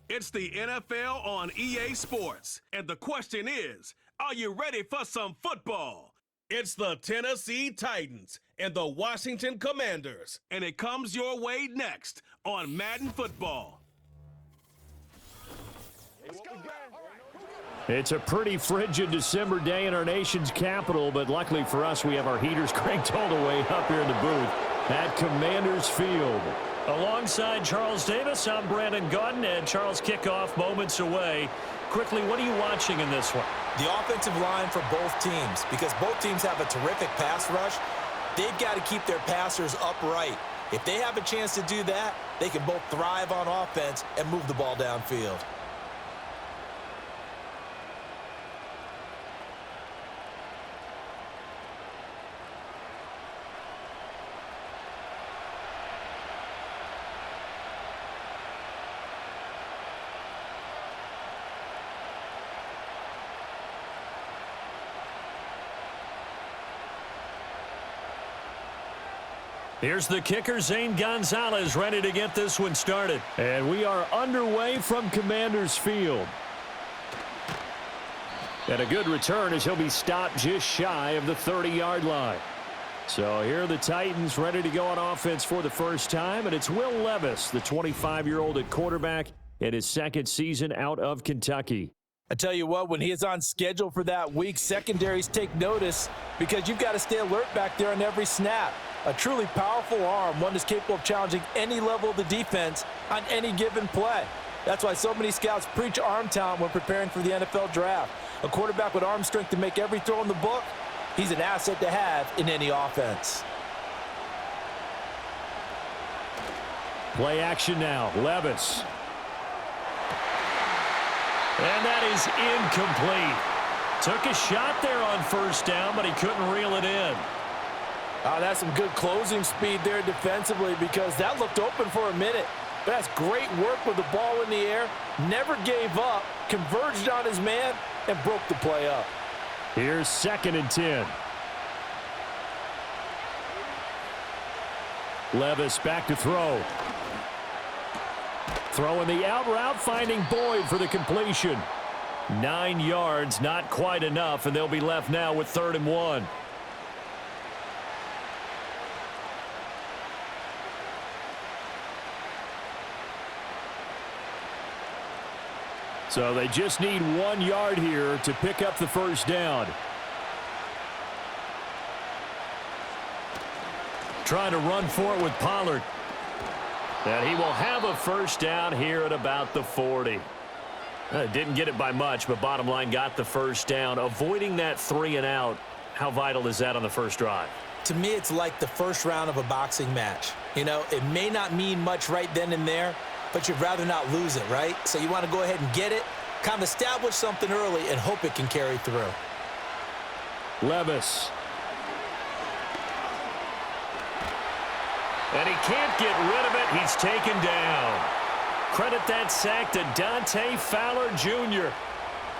It's the NFL on EA Sports. And the question is, are you ready for some football? It's the Tennessee Titans and the Washington Commanders. And it comes your way next on Madden Football. It's a pretty frigid December day in our nation's capital, but luckily for us, we have our heaters cranked all the way up here in the booth at Commanders Field. Alongside Charles Davis, I'm Brandon Gaudin, and Charles kickoff moments away. Quickly, what are you watching in this one? The offensive line for both teams, because both teams have a terrific pass rush. They've got to keep their passers upright. If they have a chance to do that, they can both thrive on offense and move the ball downfield. Here's the kicker, Zane Gonzalez, ready to get this one started. And we are underway from Commanders Field. And a good return as he'll be stopped just shy of the 30-yard line. So here are the Titans ready to go on offense for the first time, and it's Will Levis, the 25-year-old at quarterback, in his second season out of Kentucky. I tell you what, when he is on schedule for that week, secondaries take notice because you've got to stay alert back there on every snap. A truly powerful arm, one that's capable of challenging any level of the defense on any given play. That's why so many scouts preach arm talent when preparing for the NFL draft. A quarterback with arm strength to make every throw in the book, he's an asset to have in any offense. Play action now, Levis. And that is incomplete. Took a shot there on first down, but he couldn't reel it in. That's some good closing speed there defensively because that looked open for a minute. That's great work with the ball in the air. Never gave up, converged on his man, and broke the play up. Here's 2nd and 10. Levis back to throw. Throwing the out route, finding Boyd for the completion. 9 yards, not quite enough, and they'll be left now with 3rd and 1. So they just need 1 yard here to pick up the first down. Trying to run for it with Pollard. And he will have a first down here at about the 40. Didn't get it by much, but bottom line got the first down. Avoiding that 3 and out, how vital is that on the first drive? To me, it's like the first round of a boxing match. You know, it may not mean much right then and there, but you'd rather not lose it, right? So you want to go ahead and get it, kind of establish something early, and hope it can carry through. Levis. And he can't get rid of it. He's taken down. Credit that sack to Dante Fowler Jr.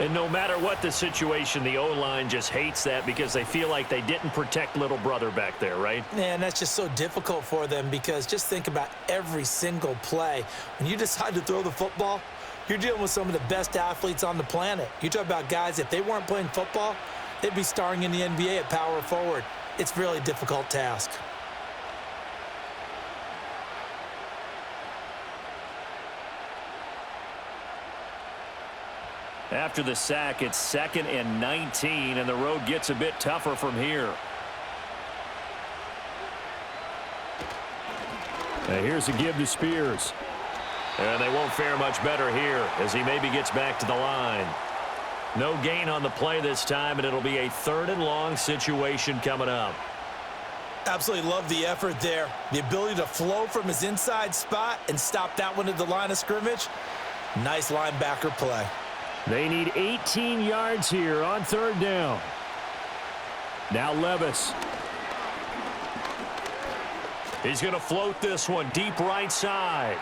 And no matter what the situation, the O-line just hates that because they feel like they didn't protect little brother back there, right? And that's just so difficult for them because just think about every single play. When you decide to throw the football, you're dealing with some of the best athletes on the planet. You talk about guys, if they weren't playing football, they'd be starring in the NBA at power forward. It's a really difficult task. After the sack, it's 2nd and 19, and the road gets a bit tougher from here. And here's a give to Spears. And they won't fare much better here as he maybe gets back to the line. No gain on the play this time, and it'll be a 3rd and long situation coming up. Absolutely love the effort there. The ability to flow from his inside spot and stop that one at the line of scrimmage. Nice linebacker play. They need 18 yards here on 3rd down. Now Levis. He's going to float this one deep right side.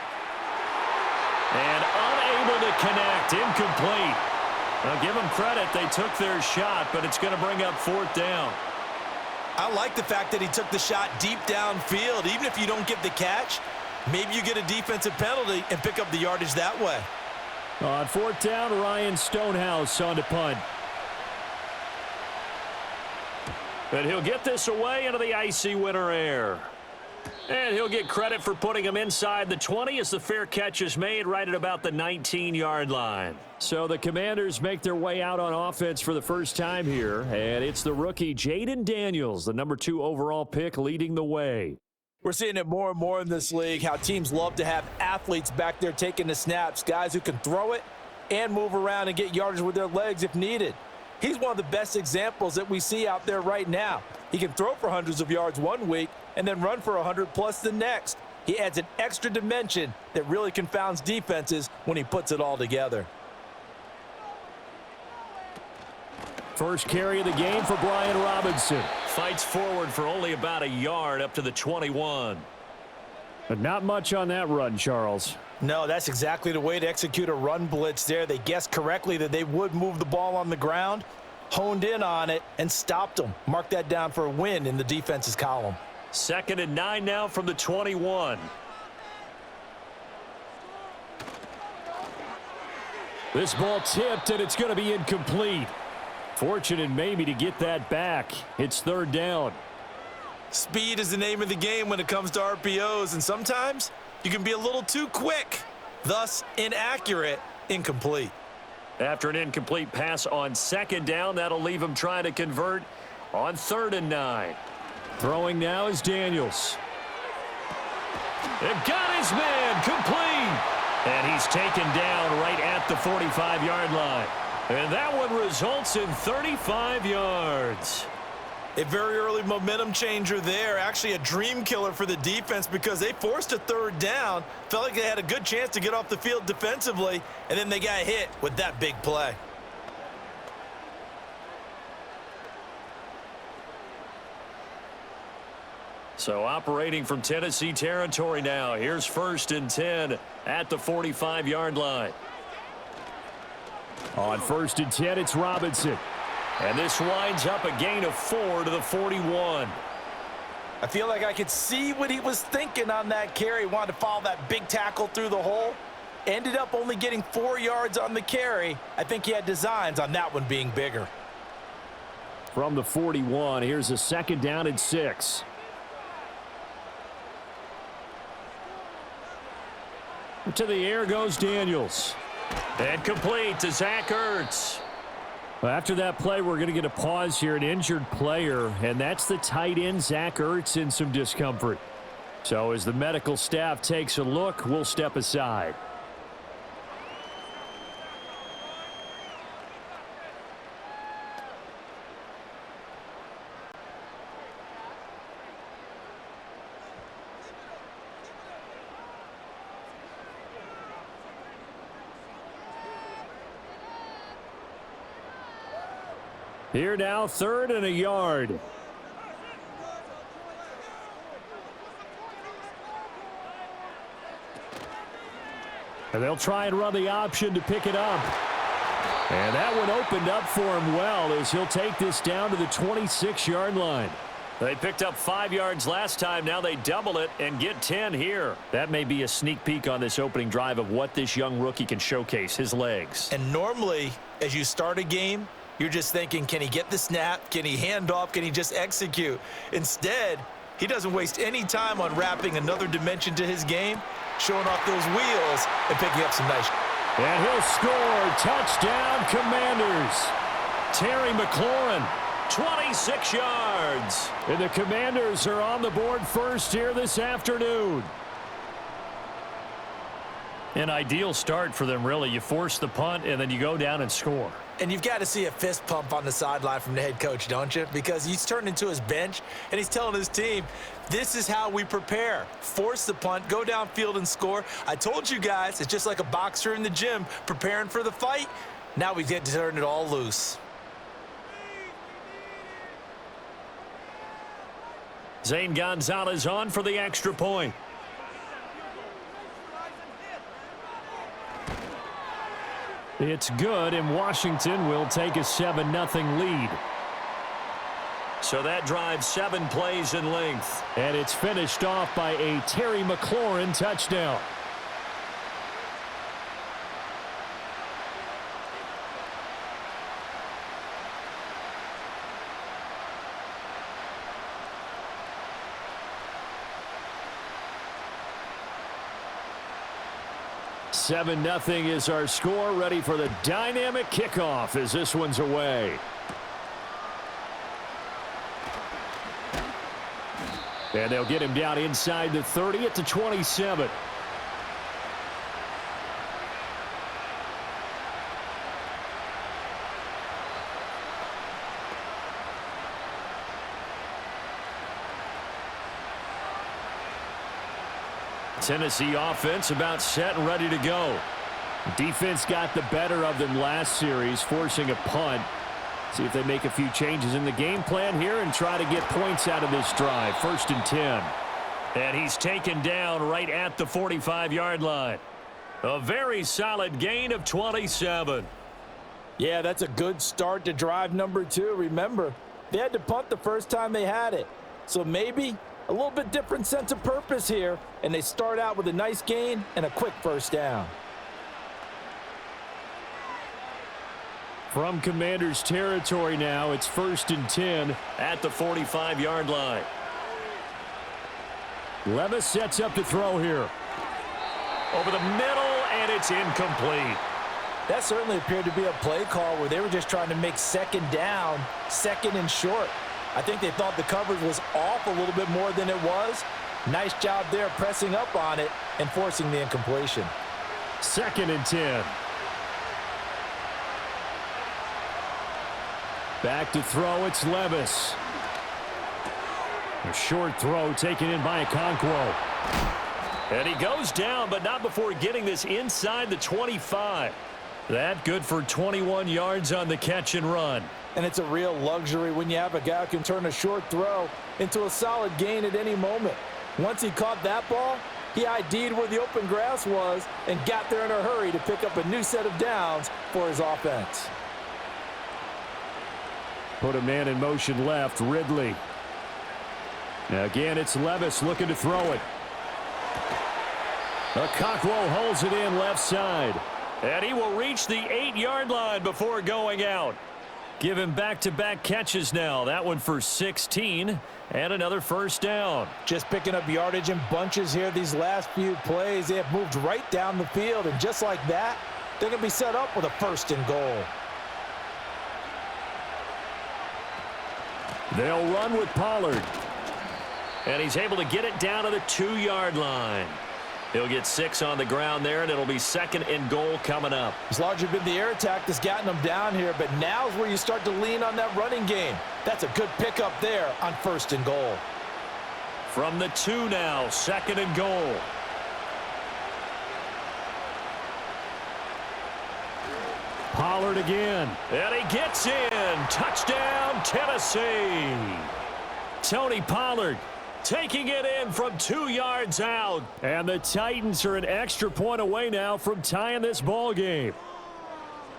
And unable to connect. Incomplete. Now give them credit. They took their shot, but it's going to bring up 4th down. I like the fact that he took the shot deep downfield. Even if you don't get the catch, maybe you get a defensive penalty and pick up the yardage that way. On fourth down, Ryan Stonehouse on to punt. And he'll get this away into the icy winter air. And he'll get credit for putting him inside the 20 as the fair catch is made right at about the 19-yard line. So the Commanders make their way out on offense for the first time here, and it's the rookie Jaden Daniels, the number 2 overall pick, leading the way. We're seeing it more and more in this league, how teams love to have athletes back there taking the snaps, guys who can throw it and move around and get yardage with their legs if needed. He's one of the best examples that we see out there right now. He can throw for hundreds of yards one week and then run for 100 plus the next. He adds an extra dimension that really confounds defenses when he puts it all together. First carry of the game for Brian Robinson. Fights forward for only about a yard up to the 21. But not much on that run, Charles. No, that's exactly the way to execute a run blitz there. They guessed correctly that they would move the ball on the ground, honed in on it, and stopped them. Mark that down for a win in the defense's column. 2nd and 9 now from the 21. This ball tipped, and it's going to be incomplete. Fortunate maybe to get that back. It's 3rd down. Speed is the name of the game when it comes to RPOs, and sometimes you can be a little too quick, thus inaccurate, incomplete. After an incomplete pass on 2nd down, that'll leave him trying to convert on 3rd and 9. Throwing now is Daniels. It got his man complete. And he's taken down right at the 45-yard line. And that one results in 35 yards. A very early momentum changer there. Actually a dream killer for the defense because they forced a 3rd down. Felt like they had a good chance to get off the field defensively, and then they got hit with that big play. So operating from Tennessee territory now. Here's 1st and 10 at the 45-yard line. On 1st and 10, it's Robinson. And this winds up a gain of 4 to the 41. I feel like I could see what he was thinking on that carry. He wanted to follow that big tackle through the hole. Ended up only getting 4 yards on the carry. I think he had designs on that one being bigger. From the 41, here's a 2nd down and 6. To the air goes Daniels. And complete to Zach Ertz. After that play, we're going to get a pause here, an injured player, and that's the tight end, Zach Ertz, in some discomfort. So as the medical staff takes a look, we'll step aside. Here now, 3rd and a yard. And they'll try and run the option to pick it up. And that one opened up for him well as he'll take this down to the 26-yard line. They picked up 5 yards last time. Now they double it and get 10 here. That may be a sneak peek on this opening drive of what this young rookie can showcase, his legs. And normally, as you start a game, you're just thinking, can he get the snap? Can he hand off? Can he just execute? Instead, he doesn't waste any time on wrapping another dimension to his game, showing off those wheels and picking up some nice. And he'll score. Touchdown, Commanders. Terry McLaurin, 26 yards. And the Commanders are on the board first here this afternoon. An ideal start for them, really. You force the punt, and then you go down and score. And you've got to see a fist pump on the sideline from the head coach, don't you? Because he's turned into his bench, and he's telling his team, this is how we prepare. Force the punt, go downfield and score. I told you guys, it's just like a boxer in the gym preparing for the fight. Now we get to turn it all loose. Zane Gonzalez on for the extra point. It's good, and Washington will take a 7-0 lead. So that drives 7 plays in length. And it's finished off by a Terry McLaurin touchdown. 7-0 is our score, ready for the dynamic kickoff as this one's away. And they'll get him down inside the 30 at the 27. Tennessee offense about set and ready to go. Defense got the better of them last series, forcing a punt. See if they make a few changes in the game plan here and try to get points out of this drive. 1st and 10. And he's taken down right at the 45-yard line. A very solid gain of 27. Yeah, that's a good start to drive number 2. Remember, they had to punt the first time they had it. So maybe a little bit different sense of purpose here, and they start out with a nice gain and a quick first down. From Commanders territory now, it's 1st and 10 at the 45-yard line. Levis sets up to throw here. Over the middle, and it's incomplete. That certainly appeared to be a play call where they were just trying to make second down, second and short. I think they thought the coverage was off a little bit more than it was. Nice job there pressing up on it and forcing the incompletion. 2nd and 10. Back to throw, it's Levis. A short throw taken in by Okonkwo. And he goes down, but not before getting this inside the 25. That good for 21 yards on the catch and run. And it's a real luxury when you have a guy who can turn a short throw into a solid gain at any moment. Once he caught that ball, he ID'd where the open grass was and got there in a hurry to pick up a new set of downs for his offense. Put a man in motion left, Ridley. Now again, it's Levis looking to throw it. Okonkwo holds it in left side. And he will reach the 8-yard line before going out. Give him back-to-back catches now. That one for 16 and another first down. Just picking up yardage in bunches here these last few plays. They have moved right down the field, and just like that, they're going to be set up with a 1st and goal. They'll run with Pollard. And he's able to get it down to the 2-yard line. He'll get 6 on the ground there, and it'll be 2nd and goal coming up. It's largely been the air attack that's gotten them down here, but now's where you start to lean on that running game. That's a good pickup there on 1st and goal. From the 2 now, 2nd and goal. Pollard again. And he gets in. Touchdown, Tennessee. Tony Pollard taking it in from 2 yards out. And the Titans are an extra point away now from tying this ball game.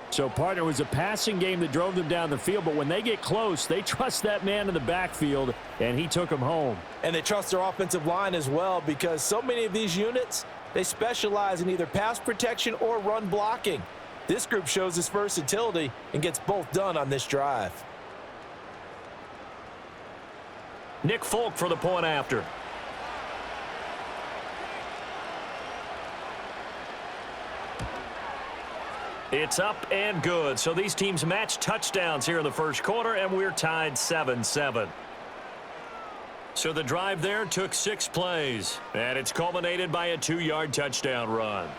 So, partner, it was a passing game that drove them down the field, but when they get close, they trust that man in the backfield, and he took them home. And they trust their offensive line as well, because so many of these units, they specialize in either pass protection or run blocking. This group shows its versatility and gets both done on this drive. Nick Folk for the point after. It's up and good. So these teams match touchdowns here in the first quarter, and we're tied 7-7. So the drive there took 6 plays, and it's culminated by a 2-yard touchdown run.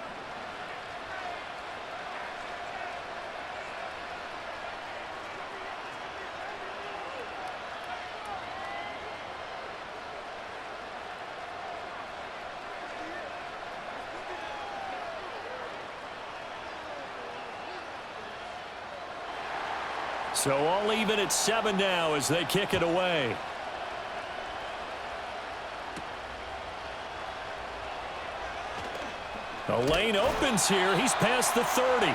So all even at 7 now as they kick it away. The lane opens here. He's past the 30.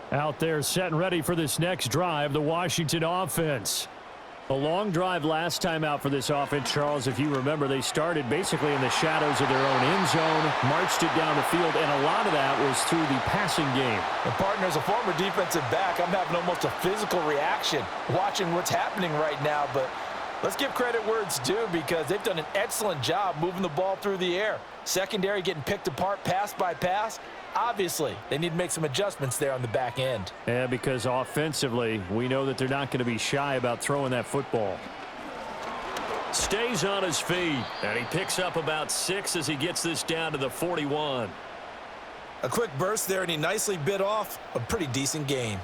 Out there set and ready for this next drive, the Washington offense. A long drive last time out for this offense, Charles. If you remember, they started basically in the shadows of their own end zone, marched it down the field, and a lot of that was through the passing game. And partner, as a former defensive back, I'm having almost a physical reaction watching what's happening right now. But let's give credit where it's due, because they've done an excellent job moving the ball through the air. Secondary getting picked apart pass by pass. Obviously, they need to make some adjustments there on the back end. Yeah, because offensively, we know that they're not going to be shy about throwing that football. Stays on his feet, and he picks up about 6 as he gets this down to the 41. A quick burst there, and he nicely bit off a pretty decent gain.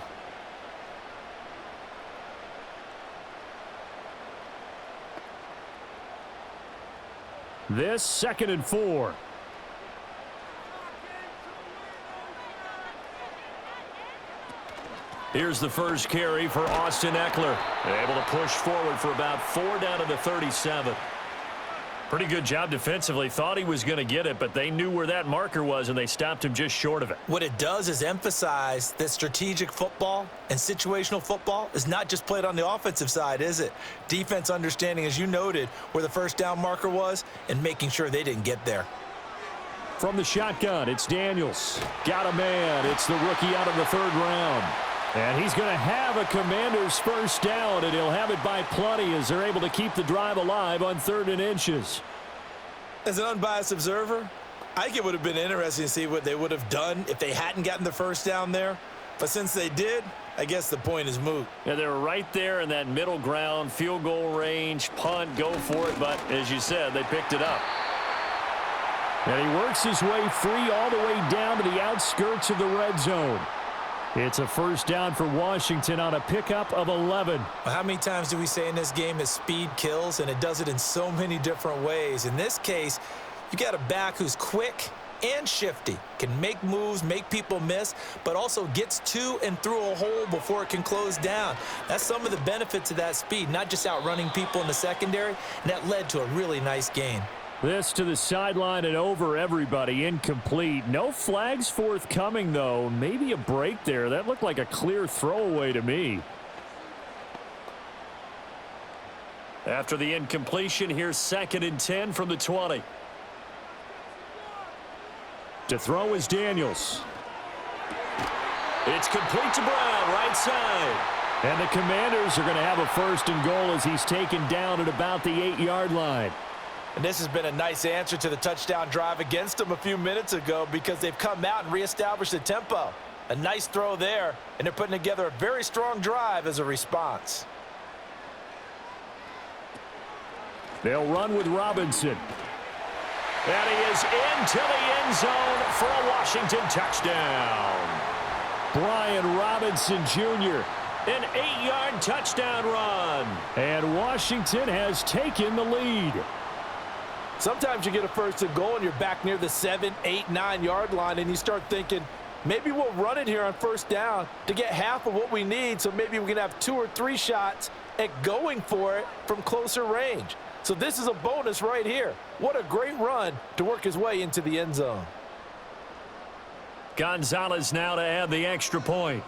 This 2nd and 4. Here's the first carry for Austin Eckler. Able to push forward for about 4 down to the 37. Pretty good job defensively. Thought he was going to get it, but they knew where that marker was, and they stopped him just short of it. What it does is emphasize that strategic football and situational football is not just played on the offensive side, is it? Defense understanding, as you noted, where the first down marker was and making sure they didn't get there. From the shotgun, it's Daniels. Got a man. It's the rookie out of the 3rd round. And he's going to have a Commanders first down, and he'll have it by plenty as they're able to keep the drive alive on 3rd and inches. As an unbiased observer, I think it would have been interesting to see what they would have done if they hadn't gotten the first down there. But since they did, I guess the point is moot. Yeah, they're right there in that middle ground, field goal range, punt, go for it. But as you said, they picked it up. And he works his way free all the way down to the outskirts of the red zone. It's a first down for Washington on a pickup of 11. How many times do we say in this game that speed kills, and it does it in so many different ways? In this case, you got a back who's quick and shifty, can make moves, make people miss, but also gets to and through a hole before it can close down. That's some of the benefits of that speed, not just outrunning people in the secondary, and that led to a really nice gain. This to the sideline and over everybody, incomplete. No flags forthcoming, though. Maybe a break there. That looked like a clear throwaway to me. After the incompletion, here's 2nd and 10 from the 20. To throw is Daniels. It's complete to Brown, right side. And the Commanders are going to have a 1st and goal as he's taken down at about the 8-yard line. And this has been a nice answer to the touchdown drive against them a few minutes ago, because they've come out and reestablished the tempo. A nice throw there, and they're putting together a very strong drive as a response. They'll run with Robinson. And he is into the end zone for a Washington touchdown. Brian Robinson Jr. An 8-yard touchdown run. And Washington has taken the lead. Sometimes you get a 1st and goal and you're back near the 7, 8, 9-yard line, and you start thinking, maybe we'll run it here on 1st down to get half of what we need, so maybe we can have 2 or 3 shots at going for it from closer range. So this is a bonus right here. What a great run to work his way into the end zone. Gonzalez now to add the extra point.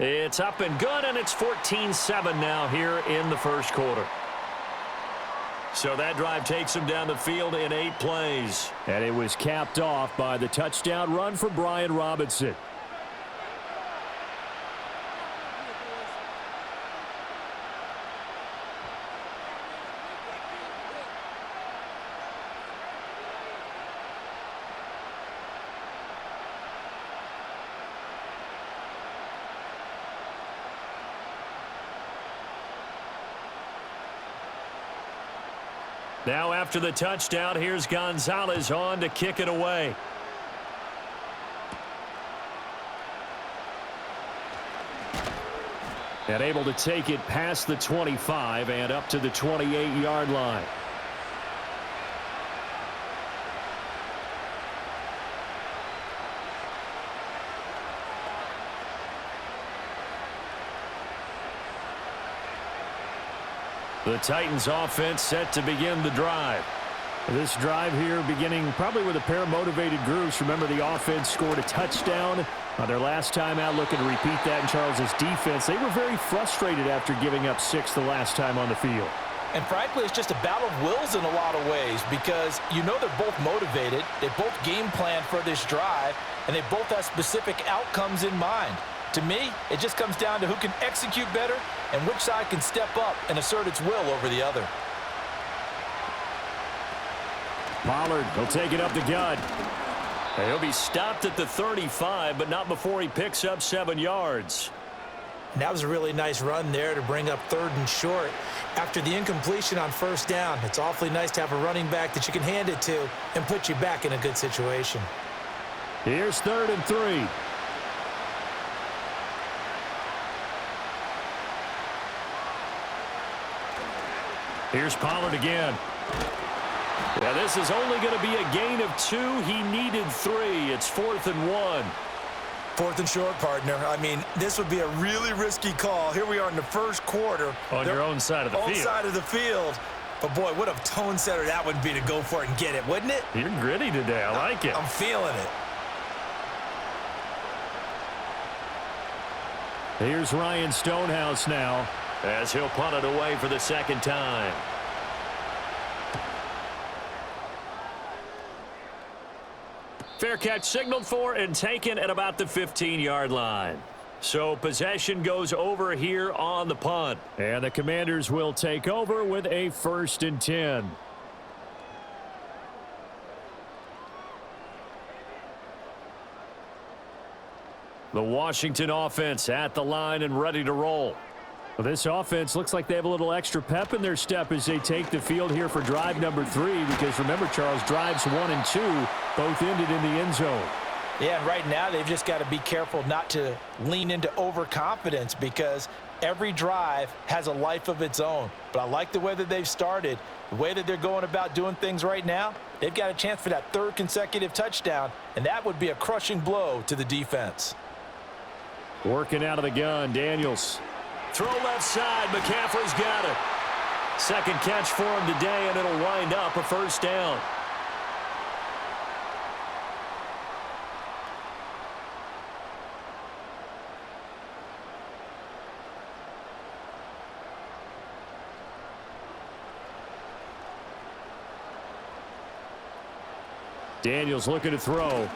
It's up and good, and it's 14-7 now here in the 1st quarter. So that drive takes him down the field in 8 plays. And it was capped off by the touchdown run for Brian Robinson. Now after the touchdown, here's Gonzalez on to kick it away. And able to take it past the 25 and up to the 28-yard line. The Titans offense set to begin the drive. This drive here beginning probably with a pair of motivated groups. Remember, the offense scored a touchdown their last time out, looking to repeat that in Charles's defense. They were very frustrated after giving up 6 the last time on the field. And frankly, it's just a battle of wills in a lot of ways because you know they're both motivated. They both game plan for this drive, and they both have specific outcomes in mind. To me, it just comes down to who can execute better and which side can step up and assert its will over the other. Pollard will take it up the gut. He'll be stopped at the 35, but not before he picks up 7 yards. And that was a really nice run there to bring up 3rd and short. After the incompletion on 1st down, it's awfully nice to have a running back that you can hand it to and put you back in a good situation. Here's 3rd and 3. Here's Pollard again. Yeah, this is only going to be a gain of 2. He needed 3. It's 4th and 1. 4th and short, partner. I mean, this would be a really risky call. Here we are in the 1st quarter. On your own side of the field. Own side of the field. But, boy, what a tone setter that would be to go for it and get it, wouldn't it? You're gritty today. I like it. I'm feeling it. Here's Ryan Stonehouse now, as he'll punt it away for the 2nd time. Fair catch signaled for and taken at about the 15-yard line. So possession goes over here on the punt. And the Commanders will take over with a 1st and 10. The Washington offense at the line and ready to roll. Well, this offense looks like they have a little extra pep in their step as they take the field here for drive number 3, because remember, Charles, drives 1 and 2 both ended in the end zone. Yeah, and right now they've just got to be careful not to lean into overconfidence because every drive has a life of its own. But I like the way that they've started, the way that they're going about doing things right now. They've got a chance for that 3rd consecutive touchdown, and that would be a crushing blow to the defense. Working out of the gun, Daniels. Throw left side. McCaffrey's got it. 2nd catch for him today, and it'll wind up a 1st down. Daniels looking to throw.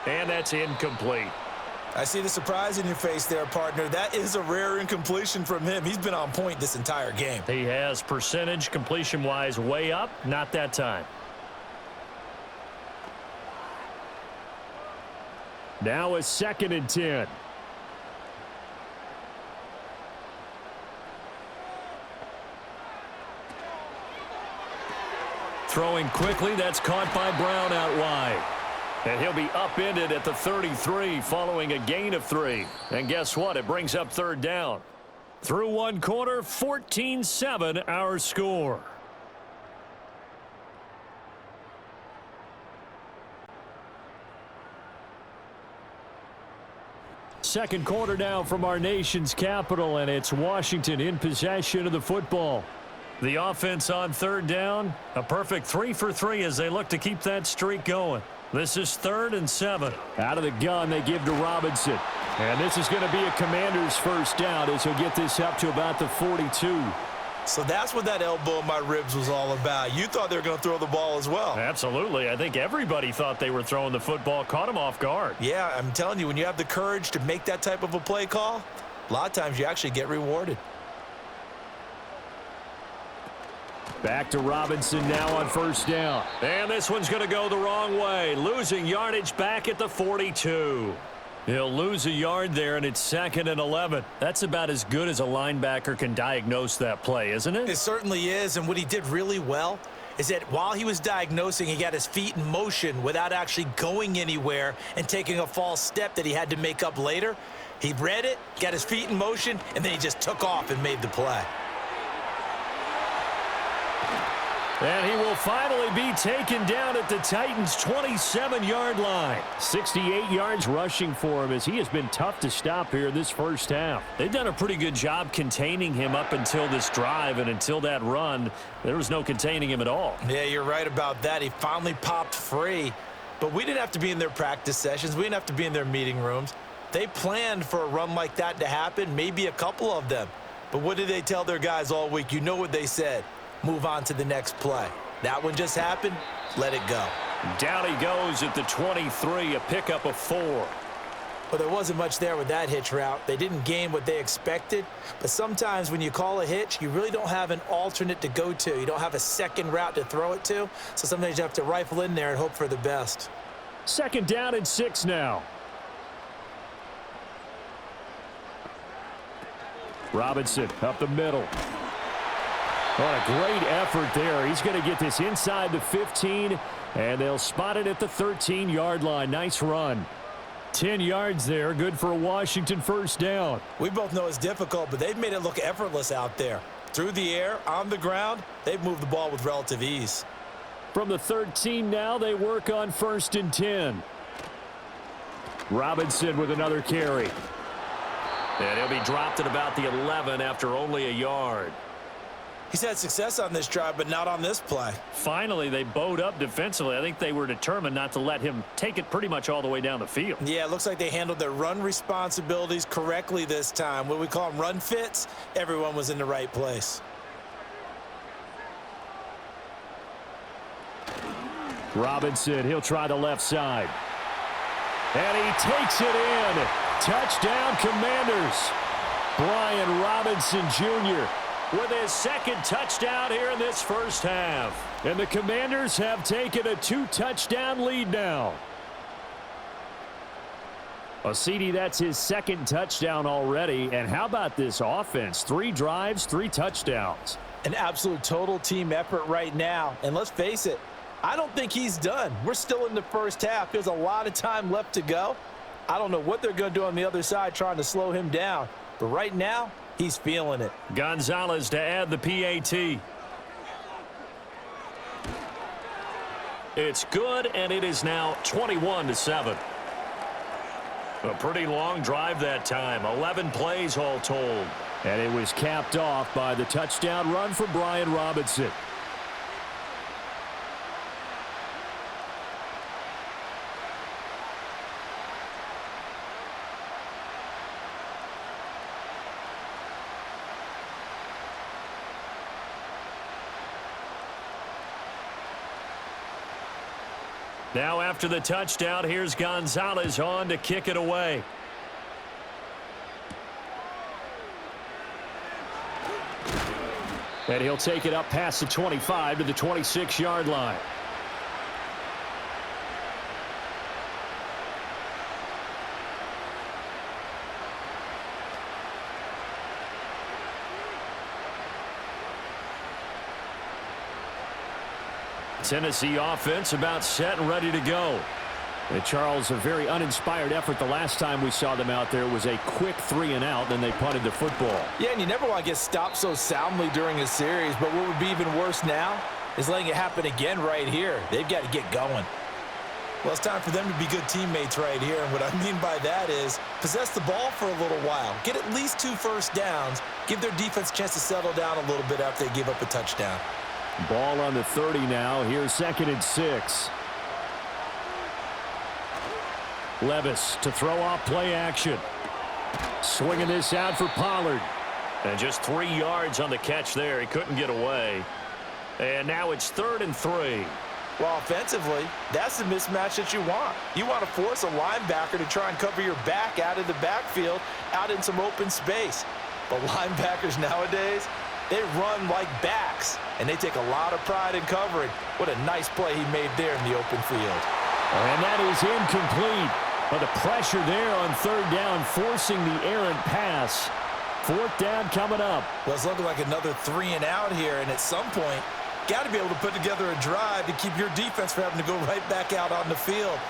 And that's incomplete. I see the surprise in your face there, partner. That is a rare incompletion from him. He's been on point this entire game. He has percentage completion-wise way up. Not that time. Now a 2nd and 10. Throwing quickly. That's caught by Brown out wide. And he'll be upended at the 33 following a gain of 3. And guess what? It brings up 3rd down. Through 1 quarter, 14-7 our score. Second quarter now from our nation's capital, and it's Washington in possession of the football. The offense on 3rd down, a perfect 3 for 3 as they look to keep that streak going. This is 3rd and 7. Out of the gun, they give to Robinson. And this is going to be a Commander's 1st down as he'll get this up to about the 42. So that's what that elbow in my ribs was all about. You thought they were going to throw the ball as well. Absolutely. I think everybody thought they were throwing the football, caught him off guard. Yeah, I'm telling you, when you have the courage to make that type of a play call, a lot of times you actually get rewarded. Back to Robinson now on 1st down. And this one's going to go the wrong way. Losing yardage back at the 42. He'll lose a yard there, and it's 2nd and 11. That's about as good as a linebacker can diagnose that play, isn't it? It certainly is, and what he did really well is that while he was diagnosing, he got his feet in motion without actually going anywhere and taking a false step that he had to make up later. He read it, got his feet in motion, and then he just took off and made the play. And he will finally be taken down at the Titans' 27-yard line. 68 yards rushing for him as he has been tough to stop here in this first half. They've done a pretty good job containing him up until this drive, and until that run, there was no containing him at all. Yeah, you're right about that. He finally popped free. But we didn't have to be in their practice sessions. We didn't have to be in their meeting rooms. They planned for a run like that to happen, maybe a couple of them. But what did they tell their guys all week? You know what they said. Move on to the next play. That one just happened. Let it go. Down he goes at the 23, a pickup of 4. Well, there wasn't much there with that hitch route. They didn't gain what they expected. But sometimes when you call a hitch, you really don't have an alternate to go to. You don't have a second route to throw it to. So sometimes you have to rifle in there and hope for the best. 2nd down and 6 now. Robinson up the middle. What a great effort there. He's going to get this inside the 15, and they'll spot it at the 13-yard line. Nice run. 10 yards there. Good for a Washington first down. We both know it's difficult, but they've made it look effortless out there. Through the air, on the ground, they've moved the ball with relative ease. From the 13 now, they work on 1st and 10. Robinson with another carry. And he'll be dropped at about the 11 after only a yard. He's had success on this drive, but not on this play. Finally, they bowed up defensively. I think they were determined not to let him take it pretty much all the way down the field. Yeah, it looks like they handled their run responsibilities correctly this time. What we call them run fits, everyone was in the right place. Robinson, he'll try the left side. And he takes it in. Touchdown, Commanders. Brian Robinson Jr. with his 2nd touchdown here in this first half. And the Commanders have taken a 2-touchdown lead now. Well, CD, that's his 2nd touchdown already. And how about this offense? 3 drives, 3 touchdowns. An absolute total team effort right now. And let's face it, I don't think he's done. We're still in the first half. There's a lot of time left to go. I don't know what they're going to do on the other side trying to slow him down. But right now, he's feeling it. Gonzalez to add the PAT. It's good, and it is now 21-7. A pretty long drive that time. 11 plays all told. And it was capped off by the touchdown run for Brian Robinson. Now after the touchdown, here's Gonzalez on to kick it away. And he'll take it up past the 25 to the 26-yard line. Tennessee offense about set and ready to go. And Charles, a very uninspired effort. The last time we saw them out there was a quick 3-and-out, then they punted the football. Yeah, and you never want to get stopped so soundly during a series, but what would be even worse now is letting it happen again right here. They've got to get going. Well, it's time for them to be good teammates right here, and what I mean by that is possess the ball for a little while. Get at least 2 first downs. Give their defense a chance to settle down a little bit after they give up a touchdown. Ball on the 30 now. Here's 2nd and 6. Levis to throw off play action. Swinging this out for Pollard. And just 3 yards on the catch there. He couldn't get away. And now it's 3rd and 3. Well, offensively, that's the mismatch that you want. You want to force a linebacker to try and cover your back out of the backfield, out in some open space. But linebackers nowadays, they run like backs, and they take a lot of pride in covering. What a nice play he made there in the open field. And that is incomplete. But the pressure there on 3rd down, forcing the errant pass. 4th down coming up. Well, it's looking like another 3-and-out here, and at some point, got to be able to put together a drive to keep your defense from having to go right back out on the field.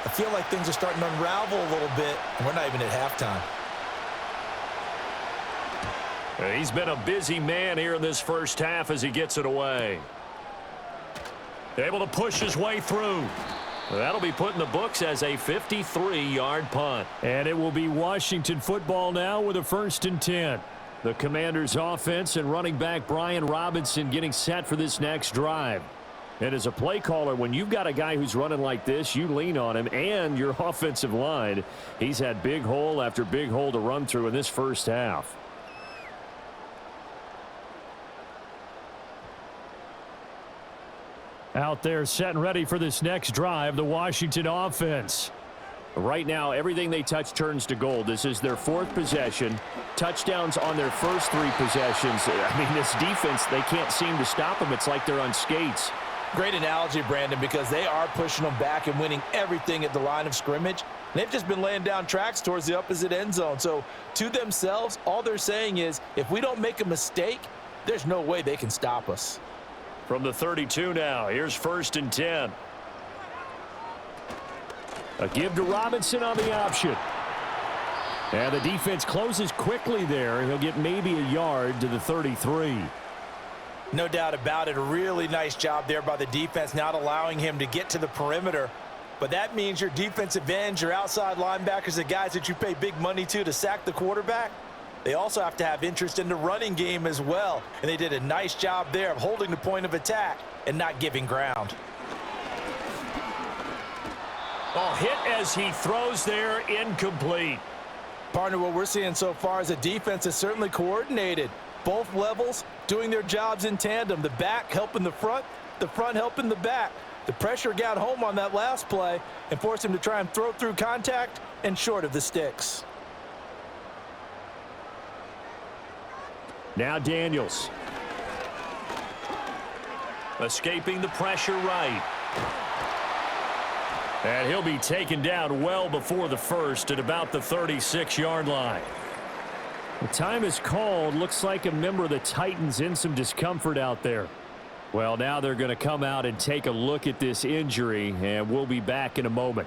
I feel like things are starting to unravel a little bit, and we're not even at halftime. He's been a busy man here in this first half as he gets it away. Able to push his way through. That'll be put in the books as a 53-yard punt. And it will be Washington football now with a 1st and 10. The Commanders' offense and running back Brian Robinson getting set for this next drive. And as a play caller, when you've got a guy who's running like this, you lean on him and your offensive line. He's had big hole after big hole to run through in this first half. Out there set and ready for this next drive, the Washington offense. Right now, everything they touch turns to gold. This is their 4th possession. Touchdowns on their first 3 possessions. I mean, this defense, they can't seem to stop them. It's like they're on skates. Great analogy, Brandon, because they are pushing them back and winning everything at the line of scrimmage. They've just been laying down tracks towards the opposite end zone. So to themselves, all they're saying is, if we don't make a mistake, there's no way they can stop us. From the 32 now, here's 1st and 10. A give to Robinson on the option. And the defense closes quickly there. He'll get maybe a yard to the 33. No doubt about it. A really nice job there by the defense, not allowing him to get to the perimeter. But that means your defensive ends, your outside linebackers, the guys that you pay big money to sack the quarterback, they also have to have interest in the running game as well. And they did a nice job there of holding the point of attack and not giving ground. Oh, hit as he throws there, incomplete. Partner, what we're seeing so far is a defense is certainly coordinated. Both levels doing their jobs in tandem. The back helping the front helping the back. The pressure got home on that last play and forced him to try and throw through contact and short of the sticks. Now Daniels. Escaping the pressure right. And he'll be taken down well before the first at about the 36-yard line. The time is called. Looks like a member of the Titans in some discomfort out there. Well, now they're going to come out and take a look at this injury, and we'll be back in a moment.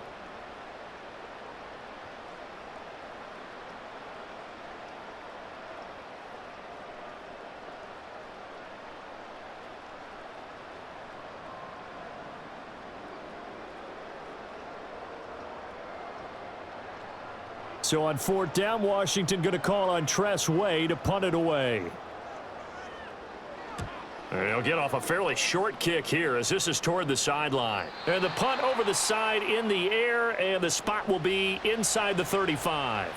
So on 4th down, Washington going to call on Tress Way to punt it away. And he'll get off a fairly short kick here as this is toward the sideline. And the punt over the side in the air, and the spot will be inside the 35.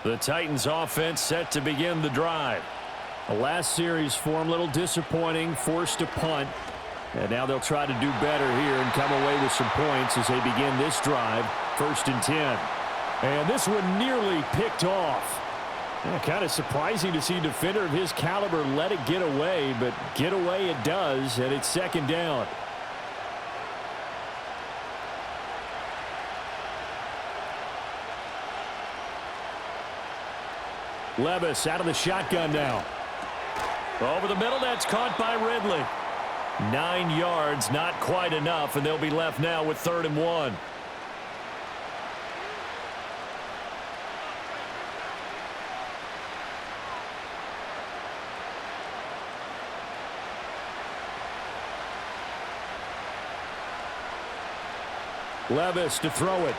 The Titans offense set to begin the drive. The last series for them, a little disappointing, forced to punt. And now they'll try to do better here and come away with some points as they begin this drive. 1st and 10. And this one nearly picked off. Kind of surprising to see a defender of his caliber let it get away, but get away it does, and it's 2nd down. Levis out of the shotgun now. Over the middle, that's caught by Ridley. 9 yards, not quite enough, and they'll be left now with 3rd and 1. Levis to throw it.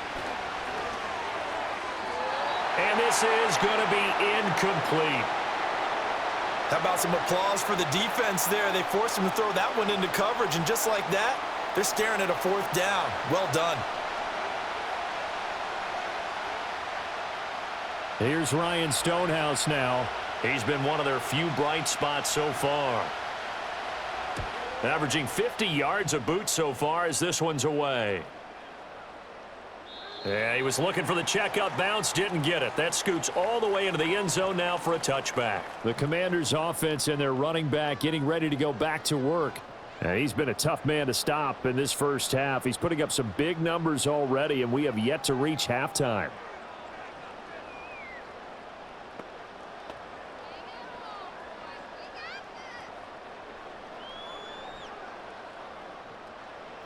And this is going to be incomplete. How about some applause for the defense there? They forced him to throw that one into coverage, and just like that, they're staring at a 4th down. Well done. Here's Ryan Stonehouse now. He's been one of their few bright spots so far. Averaging 50 yards a boot so far as this one's away. Yeah, he was looking for the checkup bounce, didn't get it. That scoots all the way into the end zone now for a touchback. The Commanders' offense and their running back getting ready to go back to work. He's been a tough man to stop in this first half. He's putting up some big numbers already, and we have yet to reach halftime.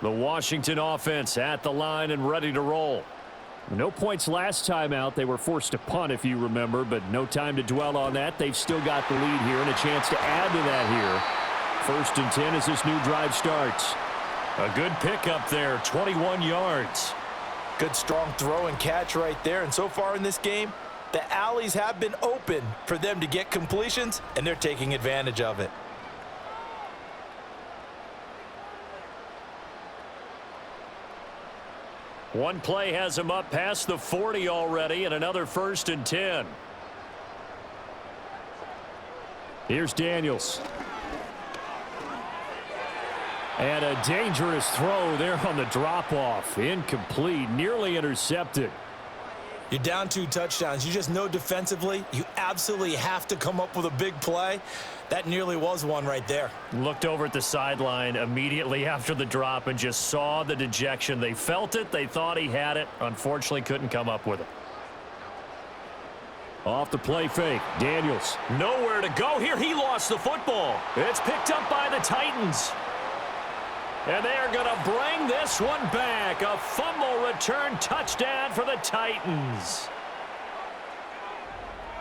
The Washington offense at the line and ready to roll. No points last time out. They were forced to punt, if you remember, but no time to dwell on that. They've still got the lead here and a chance to add to that here. 1st and 10 as this new drive starts. A good pickup there, 21 yards. Good strong throw and catch right there. And so far in this game, the alleys have been open for them to get completions, and they're taking advantage of it. One play has him up past the 40 already, and another 1st and 10. Here's Daniels. And a dangerous throw there on the drop-off. Incomplete, nearly intercepted. You're down 2 touchdowns. You just know defensively you absolutely have to come up with a big play. That nearly was one right there. Looked over at the sideline immediately after the drop and just saw the dejection. They felt it. They thought he had it. Unfortunately, couldn't come up with it. Off the play fake, Daniels. Nowhere to go here. He lost the football. It's picked up by the Titans. And they are going to bring this one back. A fumble return touchdown for the Titans.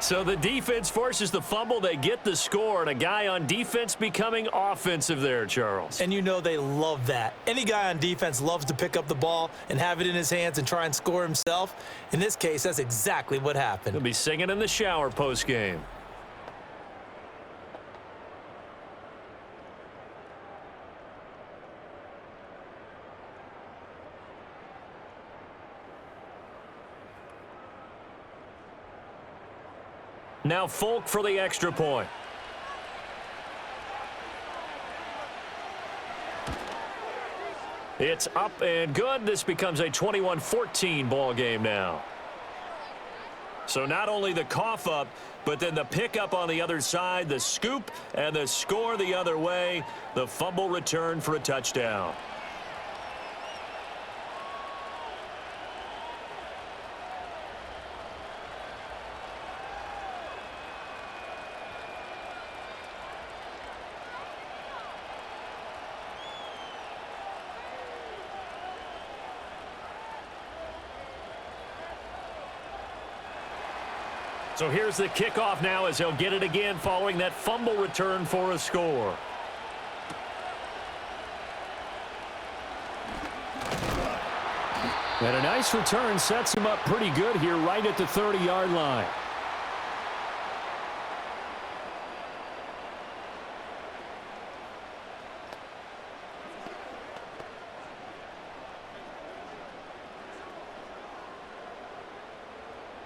So the defense forces the fumble. They get the score, and a guy on defense becoming offensive there, Charles. And you know they love that. Any guy on defense loves to pick up the ball and have it in his hands and try and score himself. In this case, that's exactly what happened. He'll be singing in the shower post-game. Now Folk for the extra point. It's up and good. This becomes a 21-14 ball game now. So not only the cough up, but then the pickup on the other side, the scoop, and the score the other way. The fumble return for a touchdown. So here's the kickoff now as he'll get it again following that fumble return for a score. And a nice return sets him up pretty good here right at the 30-yard line.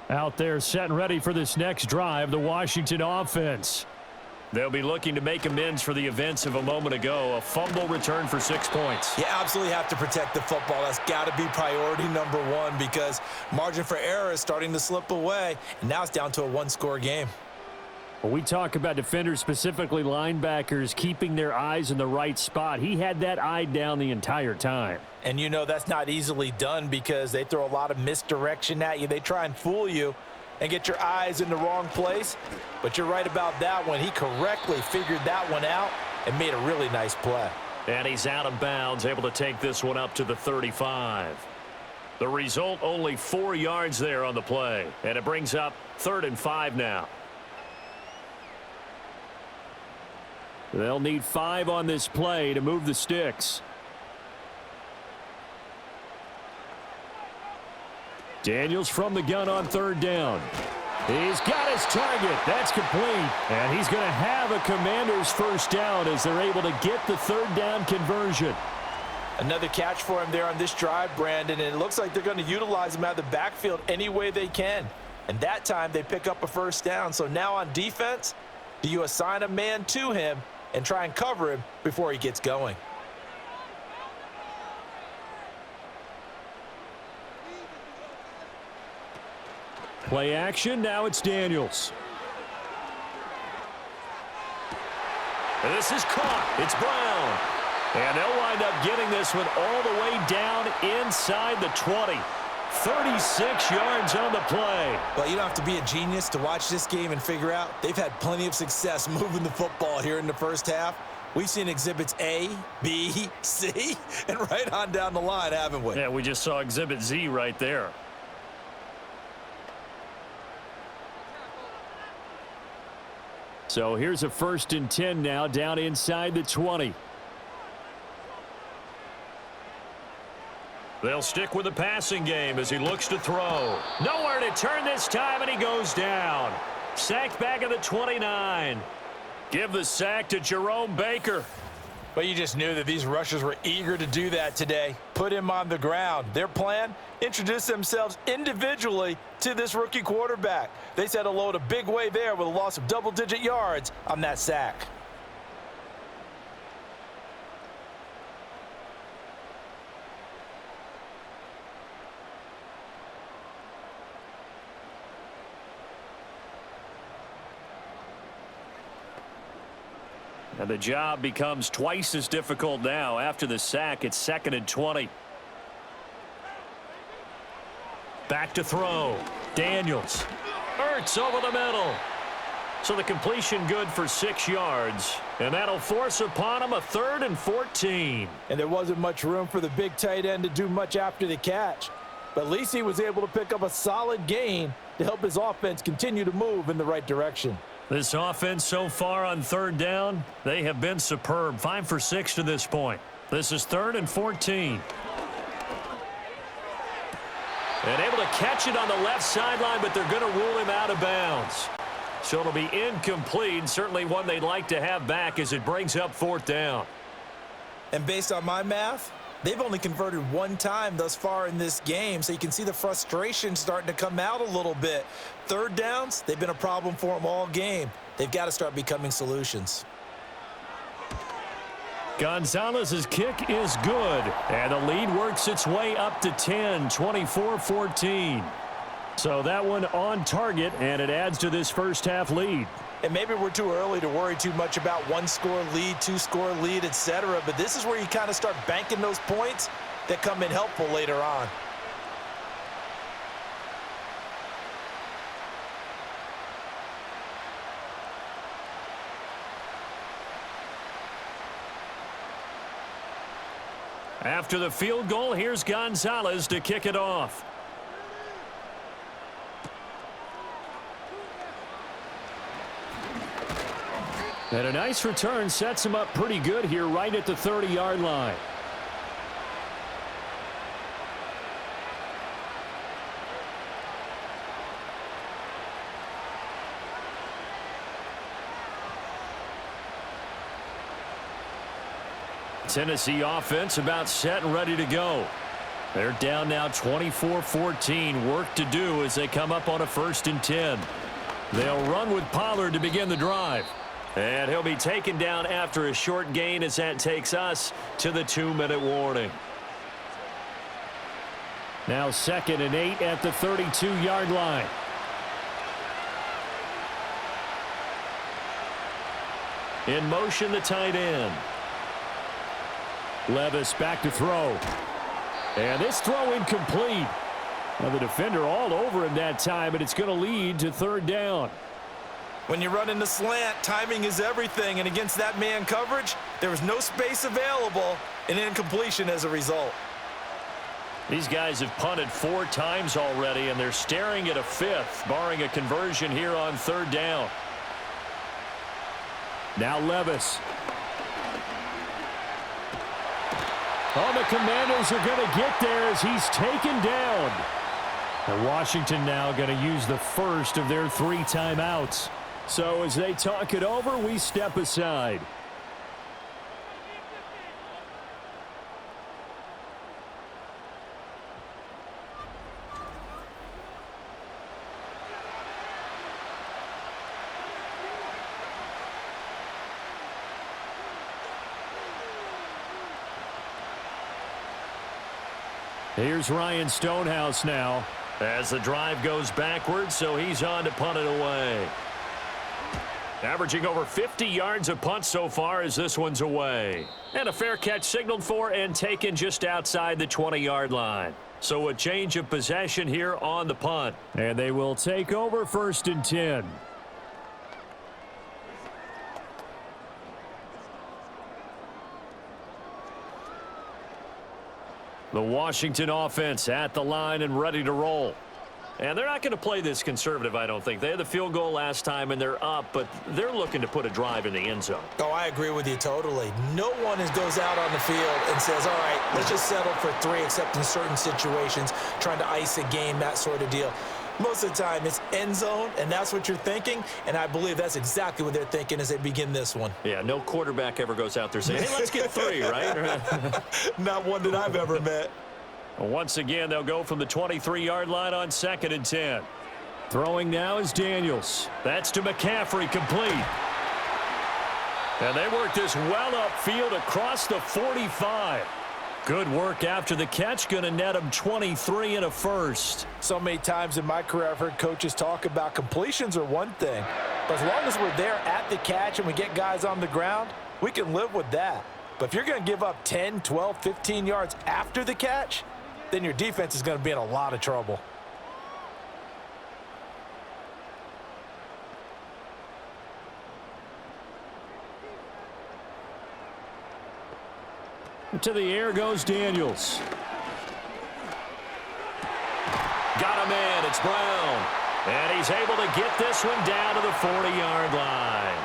Out there set and ready for this next drive, the Washington offense. They'll be looking to make amends for the events of a moment ago. A fumble return for 6 points. You absolutely have to protect the football. That's got to be priority number one because margin for error is starting to slip away, and now it's down to a one-score game. When we talk about defenders, specifically linebackers, keeping their eyes in the right spot, he had that eye down the entire time. And you know that's not easily done because they throw a lot of misdirection at you. They try and fool you and get your eyes in the wrong place. But you're right about that one. He correctly figured that one out and made a really nice play. And he's out of bounds, able to take this one up to the 35. The result, only 4 yards there on the play. And it brings up 3rd and 5 now. They'll need 5 on this play to move the sticks. Daniels from the gun on 3rd down. He's got his target. That's complete. And he's going to have a Commander's first down as they're able to get the 3rd down conversion. Another catch for him there on this drive, Brandon, and it looks like they're going to utilize him out of the backfield any way they can. And that time they pick up a first down. So now on defense, do you assign a man to him and try and cover him before he gets going? Play action, now it's Daniels. And this is caught. It's Brown. And they'll wind up getting this one all the way down inside the 20. 36 yards on the play. Well, you don't have to be a genius to watch this game and figure out they've had plenty of success moving the football here in the first half. We've seen exhibits A, B, C, and right on down the line, haven't we? Yeah, we just saw exhibit Z right there. So here's a 1st and 10 now, down inside the 20. They'll stick with the passing game as he looks to throw. Nowhere to turn this time, and he goes down. Sacked back at the 29. Give the sack to Jerome Baker. But you just knew that these rushers were eager to do that today. Put him on the ground. Their plan, introduce themselves individually to this rookie quarterback. They set a load a big way there with a loss of double-digit yards on that sack. And the job becomes twice as difficult now. After the sack, it's 2nd and 20. Back to throw. Daniels. Ertz over the middle. So the completion good for 6 yards. And that'll force upon him a 3rd and 14. And there wasn't much room for the big tight end to do much after the catch. But at least he was able to pick up a solid gain to help his offense continue to move in the right direction. This offense so far on 3rd down, they have been superb. 5 for 6 to this point. This is 3rd and 14. And able to catch it on the left sideline, but they're going to rule him out of bounds. So it'll be incomplete. Certainly one they'd like to have back as it brings up 4th down. And based on my math, they've only converted 1 time thus far in this game, so you can see the frustration starting to come out a little bit. 3rd downs, they've been a problem for them all game. They've got to start becoming solutions. Gonzalez's kick is good, and the lead works its way up to 10, 24-14. So that one on target, and it adds to this first half lead. And maybe we're too early to worry too much about 1-score lead, 2-score lead, etc. But this is where you kind of start banking those points that come in helpful later on. After the field goal, here's Gonzalez to kick it off. And a nice return sets him up pretty good here right at the 30-yard line. Tennessee offense about set and ready to go. They're down now 24-14. Work to do as they come up on a 1st and 10. They'll run with Pollard to begin the drive. And he'll be taken down after a short gain as that takes us to the 2-minute warning. Now 2nd and 8 at the 32-yard line. In motion, the tight end. Levis back to throw. And this throw incomplete. Now the defender all over him that time, and it's going to lead to 3rd down. When you run in the slant, timing is everything, and against that man coverage, there was no space available, and incompletion as a result. These guys have punted 4 times already, and they're staring at a 5th, barring a conversion here on 3rd down. Now Levis. Oh, the Commandos are going to get there as he's taken down. And Washington now going to use the first of their 3 timeouts. So as they talk it over, we step aside. Here's Ryan Stonehouse now. As the drive goes backwards, so he's on to punt it away. Averaging over 50 yards a punt so far as this one's away. And a fair catch signaled for and taken just outside the 20-yard line. So a change of possession here on the punt. And they will take over 1st and 10. The Washington offense at the line and ready to roll. And they're not going to play this conservative, I don't think. They had the field goal last time, and they're up, but they're looking to put a drive in the end zone. Oh, I agree with you totally. No one goes out on the field and says, all right, let's just settle for 3, except in certain situations, trying to ice a game, that sort of deal. Most of the time, it's end zone, and that's what you're thinking, and I believe that's exactly what they're thinking as they begin this one. Yeah, no quarterback ever goes out there saying, hey, let's get 3, right? Not one that I've ever met. Once again, they'll go from the 23-yard line on 2nd and 10. Throwing now is Daniels. That's to McCaffrey, complete. And they work this well upfield across the 45. Good work after the catch, going to net him 23 and a first. So many times in my career, I've heard coaches talk about completions are one thing, but as long as we're there at the catch and we get guys on the ground, we can live with that. But if you're going to give up 10, 12, 15 yards after the catch, then your defense is going to be in a lot of trouble. To the air goes Daniels. Got a man, it's Brown. And he's able to get this one down to the 40-yard line.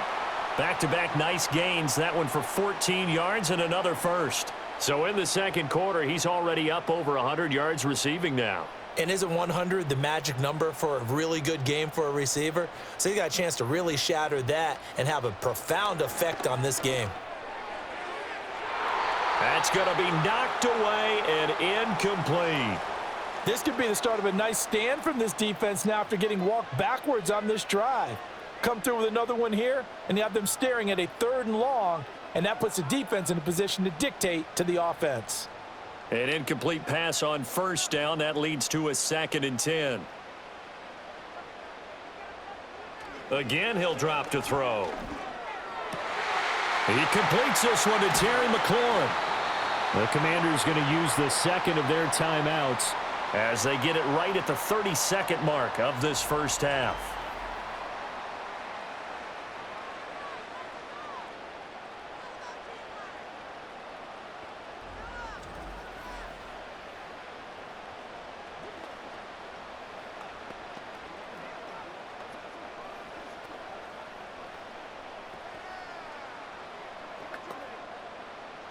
Back-to-back nice gains, that one for 14 yards and another first. So in the second quarter, he's already up over 100 yards receiving now. And isn't 100 the magic number for a really good game for a receiver? So he got a chance to really shatter that and have a profound effect on this game. That's going to be knocked away and incomplete. This could be the start of a nice stand from this defense now after getting walked backwards on this drive. Come through with another one here, and you have them staring at a 3rd and long, and that puts the defense in a position to dictate to the offense. An incomplete pass on first down. That leads to a 2nd and 10. Again, he'll drop to throw. He completes this one to Terry McLaurin. The Commanders going to use the second of their timeouts as they get it right at the 30-second mark of this first half.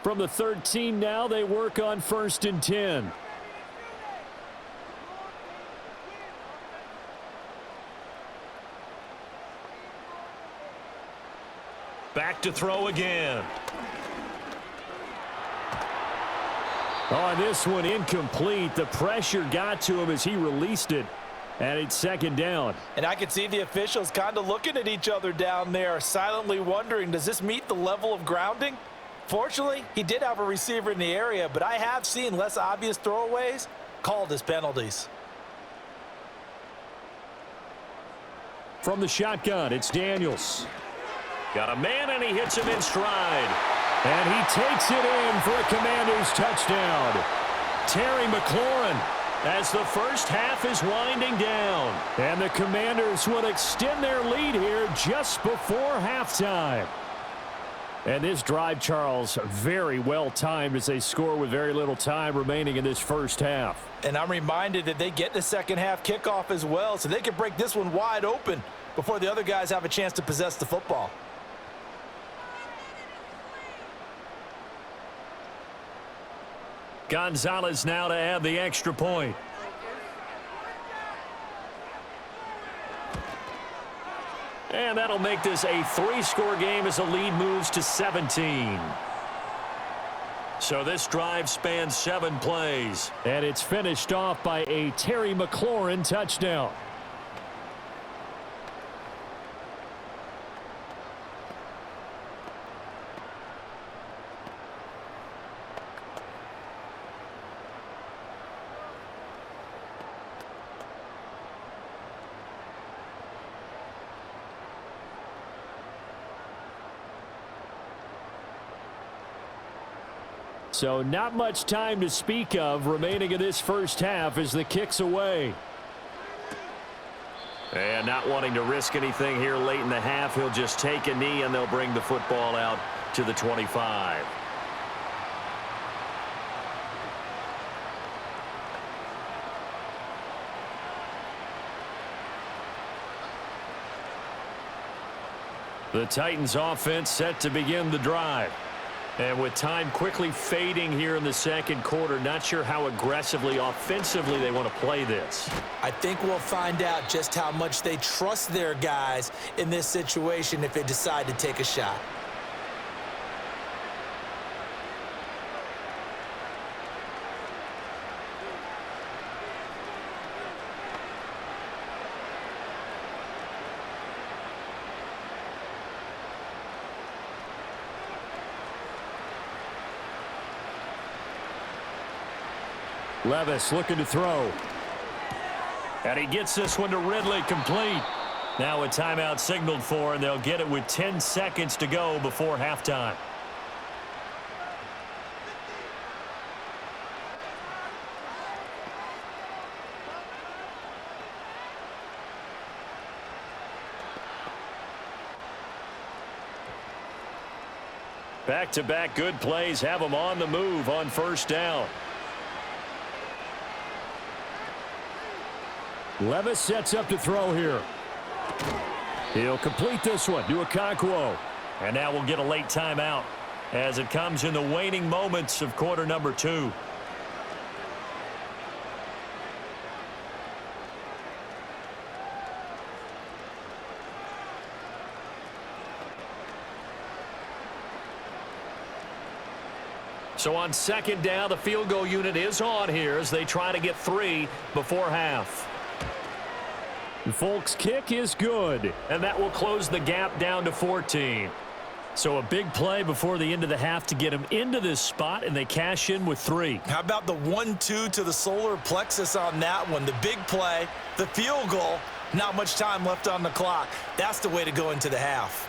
From the 13 now, they work on 1st and 10. Back to throw again. On this one, incomplete. The pressure got to him as he released it. And it's 2nd down. And I can see the officials kind of looking at each other down there, silently wondering, does this meet the level of grounding? Fortunately, he did have a receiver in the area, but I have seen less obvious throwaways called as penalties. From the shotgun, it's Daniels. Got a man, and he hits him in stride. And he takes it in for a Commanders touchdown. Terry McLaurin, as the first half is winding down. And the Commanders will extend their lead here just before halftime. And this drive, Charles, very well timed as they score with very little time remaining in this first half. And I'm reminded that they get the second half kickoff as well, so they can break this one wide open before the other guys have a chance to possess the football. Gonzalez now to add the extra point. And that'll make this a 3-score game as the lead moves to 17. So this drive spans 7 plays. And it's finished off by a Terry McLaurin touchdown. So not much time to speak of remaining in this first half as the kick's away. And not wanting to risk anything here late in the half, he'll just take a knee and they'll bring the football out to the 25. The Titans offense set to begin the drive. And with time quickly fading here in the second quarter, not sure how aggressively, offensively they want to play this. I think we'll find out just how much they trust their guys in this situation if they decide to take a shot. Levis looking to throw. And he gets this one to Ridley, complete. Now a timeout signaled for, and they'll get it with 10 seconds to go before halftime. Back-to-back good plays have them on the move on first down. Levis sets up to throw here. He'll complete this one to Okonkwo. And now we'll get a late timeout as it comes in the waning moments of quarter number 2. So on second down, the field goal unit is on here as they try to get 3 before half. Folk's kick is good. And that will close the gap down to 14. So a big play before the end of the half to get them into this spot, and they cash in with 3. How about the 1-2 to the solar plexus on that one? The big play, the field goal, not much time left on the clock. That's the way to go into the half.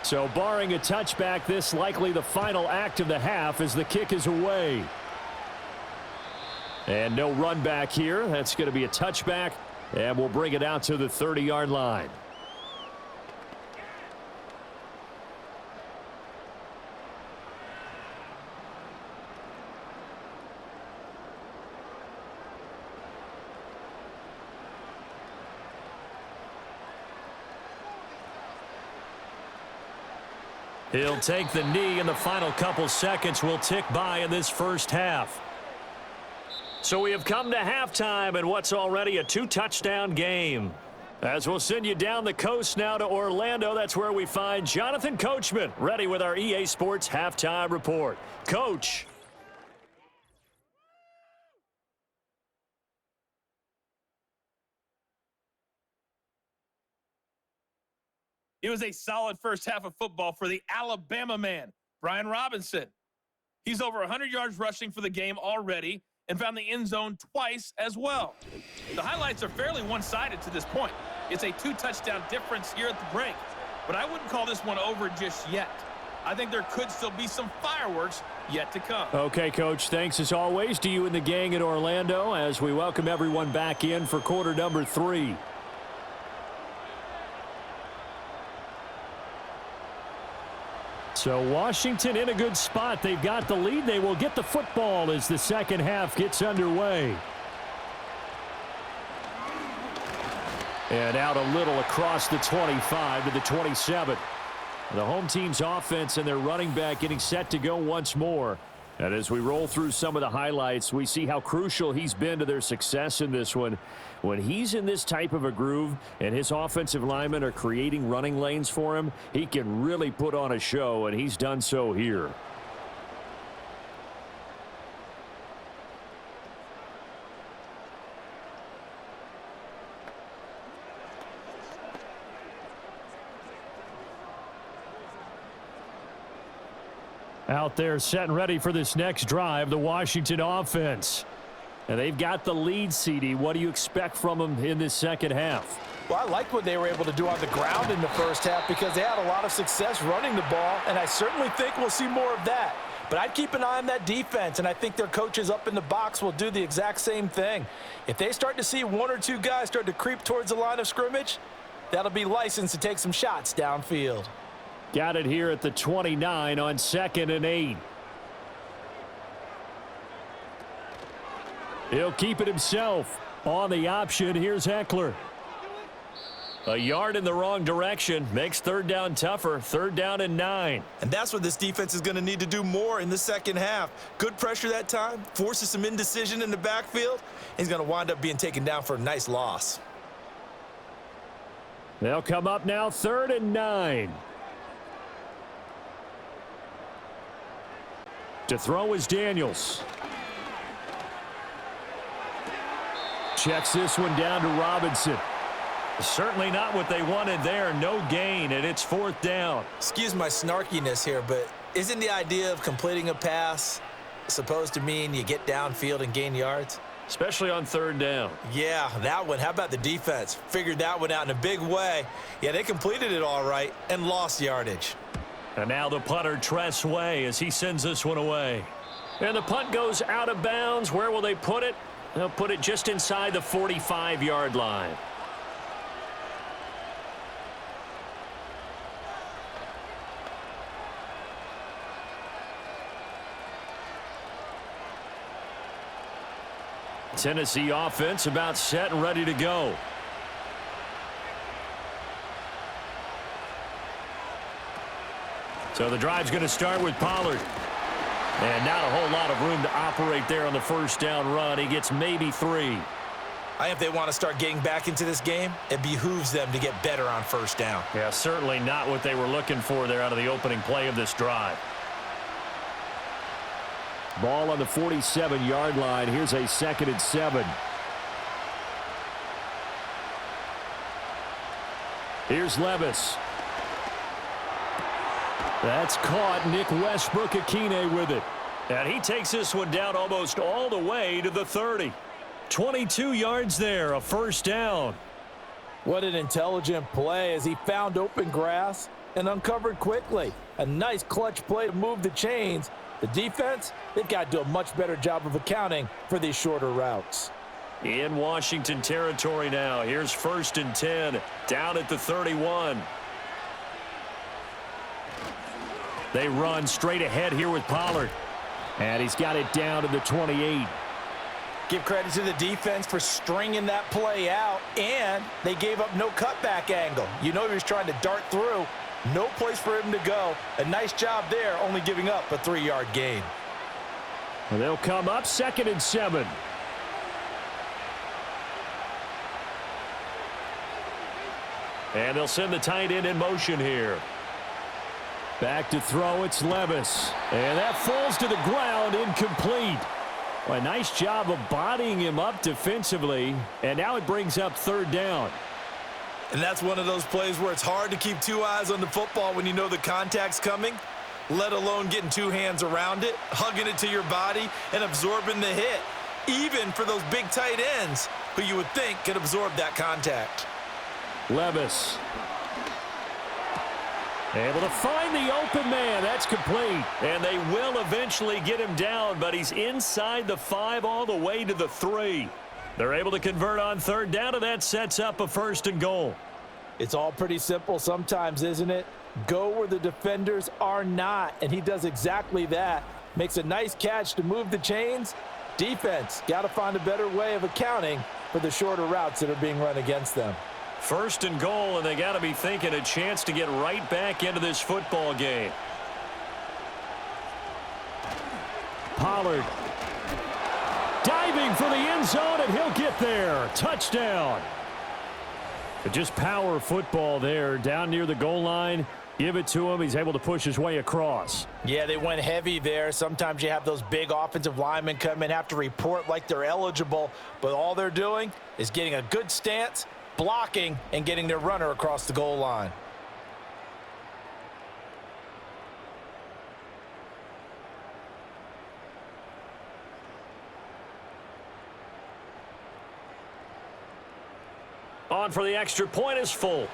So barring a touchback, this likely the final act of the half as the kick is away. And no run back here. That's going to be a touchback, and we'll bring it out to the 30-yard line. He'll take the knee, and the final couple seconds will tick by in this first half. So we have come to halftime in what's already a 2-touchdown game. As we'll send you down the coast now to Orlando, that's where we find Jonathan Coachman ready with our EA Sports Halftime Report. Coach. It was a solid first half of football for the Alabama man, Brian Robinson. He's over 100 yards rushing for the game already and found the end zone twice as well. The highlights are fairly one-sided to this point. It's a 2-touchdown difference here at the break, but I wouldn't call this one over just yet. I think there could still be some fireworks yet to come. Okay, Coach, thanks as always to you and the gang in Orlando as we welcome everyone back in for quarter number 3. So Washington in a good spot. They've got the lead. They will get the football as the second half gets underway. And out a little across the 25 to the 27. The home team's offense and their running back getting set to go once more. And as we roll through some of the highlights, we see how crucial he's been to their success in this one. When he's in this type of a groove and his offensive linemen are creating running lanes for him, he can really put on a show, and he's done so here. Out there set and ready for this next drive, the Washington offense. And they've got the lead, CD. What do you expect from them in this second half? Well, I like what they were able to do on the ground in the first half because they had a lot of success running the ball, and I certainly think we'll see more of that. But I'd keep an eye on that defense, and I think their coaches up in the box will do the exact same thing. If they start to see 1 or 2 guys start to creep towards the line of scrimmage, that'll be licensed to take some shots downfield. Got it here at the 29 on 2nd and 8. He'll keep it himself. On the option, here's Eckler. A yard in the wrong direction makes 3rd down tougher. 3rd down and 9. And that's what this defense is going to need to do more in the second half. Good pressure that time, forces some indecision in the backfield. He's going to wind up being taken down for a nice loss. They'll come up now 3rd and 9. To throw is Daniels. Checks this one down to Robinson. Certainly not what they wanted there. No gain, and it's 4th down. Excuse my snarkiness here, but isn't the idea of completing a pass supposed to mean you get downfield and gain yards? Especially on 3rd down. Yeah, that one. How about the defense? Figured that one out in a big way. Yeah, they completed it all right and lost yardage. And now the punter, Tress Way, as he sends this one away. And the punt goes out of bounds. Where will they put it? They'll put it just inside the 45-yard line. Tennessee offense about set and ready to go. So the drive's going to start with Pollard. And not a whole lot of room to operate there on the 1st down run. He gets maybe 3. I think if they want to start getting back into this game, it behooves them to get better on 1st down. Yeah, certainly not what they were looking for there out of the opening play of this drive. Ball on the 47-yard line. Here's a 2nd and 7. Here's Levis. That's caught. Nick Westbrook-Akine with it. And he takes this one down almost all the way to the 30. 22 yards there, a 1st down. What an intelligent play as he found open grass and uncovered quickly. A nice clutch play to move the chains. The defense, they've got to do a much better job of accounting for these shorter routes. In Washington territory now. Here's 1st and 10, down at the 31. They run straight ahead here with Pollard. And he's got it down to the 28. Give credit to the defense for stringing that play out, and they gave up no cutback angle. You know he was trying to dart through. No place for him to go. A nice job there, only giving up a 3-yard gain. And they'll come up 2nd and 7. And they'll send the tight end in motion here. Back to throw, it's Levis. And that falls to the ground, incomplete. Well, a nice job of bodying him up defensively. And now it brings up 3rd down. And that's one of those plays where it's hard to keep 2 eyes on the football when you know the contact's coming, let alone getting 2 hands around it, hugging it to your body, and absorbing the hit, even for those big tight ends who you would think could absorb that contact. Levis. Able to find the open man. That's complete. And they will eventually get him down, but he's inside the 5 all the way to the 3. They're able to convert on 3rd down, and that sets up a 1st and goal. It's all pretty simple sometimes, isn't it? Go where the defenders are not, and he does exactly that. Makes a nice catch to move the chains. Defense, got to find a better way of accounting for the shorter routes that are being run against them. 1st and goal, and they got to be thinking a chance to get right back into this football game. Pollard diving for the end zone, and he'll get there. Touchdown. But just power football there down near the goal line. Give it to him. He's able to push his way across. Yeah, they went heavy there. Sometimes you have those big offensive linemen come in, have to report like they're eligible, but all they're doing is getting a good stance, blocking, and getting their runner across the goal line. On for the extra point is Folk.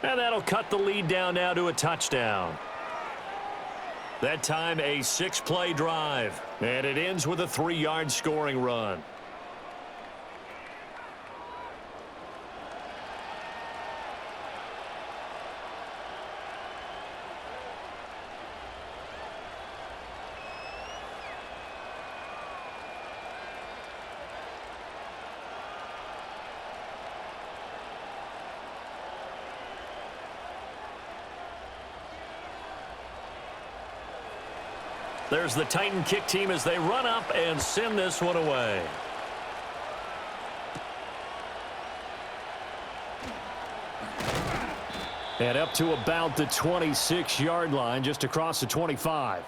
And that'll cut the lead down now to a touchdown. That time a 6-play drive. And it ends with a 3-yard scoring run. There's the Titan kick team as they run up and send this one away. And up to about the 26-yard line, just across the 25.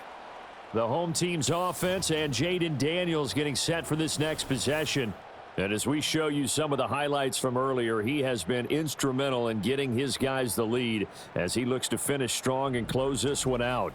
The home team's offense and Jaden Daniels getting set for this next possession. And as we show you some of the highlights from earlier, he has been instrumental in getting his guys the lead as he looks to finish strong and close this one out.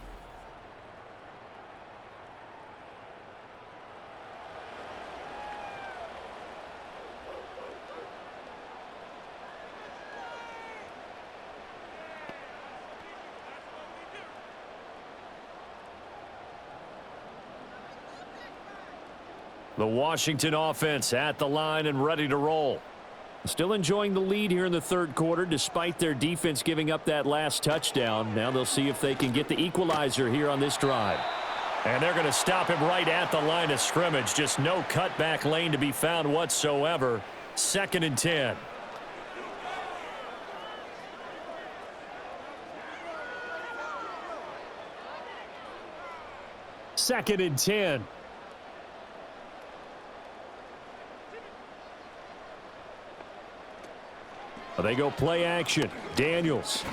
The Washington offense at the line and ready to roll. Still enjoying the lead here in the third quarter despite their defense giving up that last touchdown. Now they'll see if they can get the equalizer here on this drive. And they're going to stop him right at the line of scrimmage. Just no cutback lane to be found whatsoever. 2nd and 10. Second and 10. They go play action. Daniels.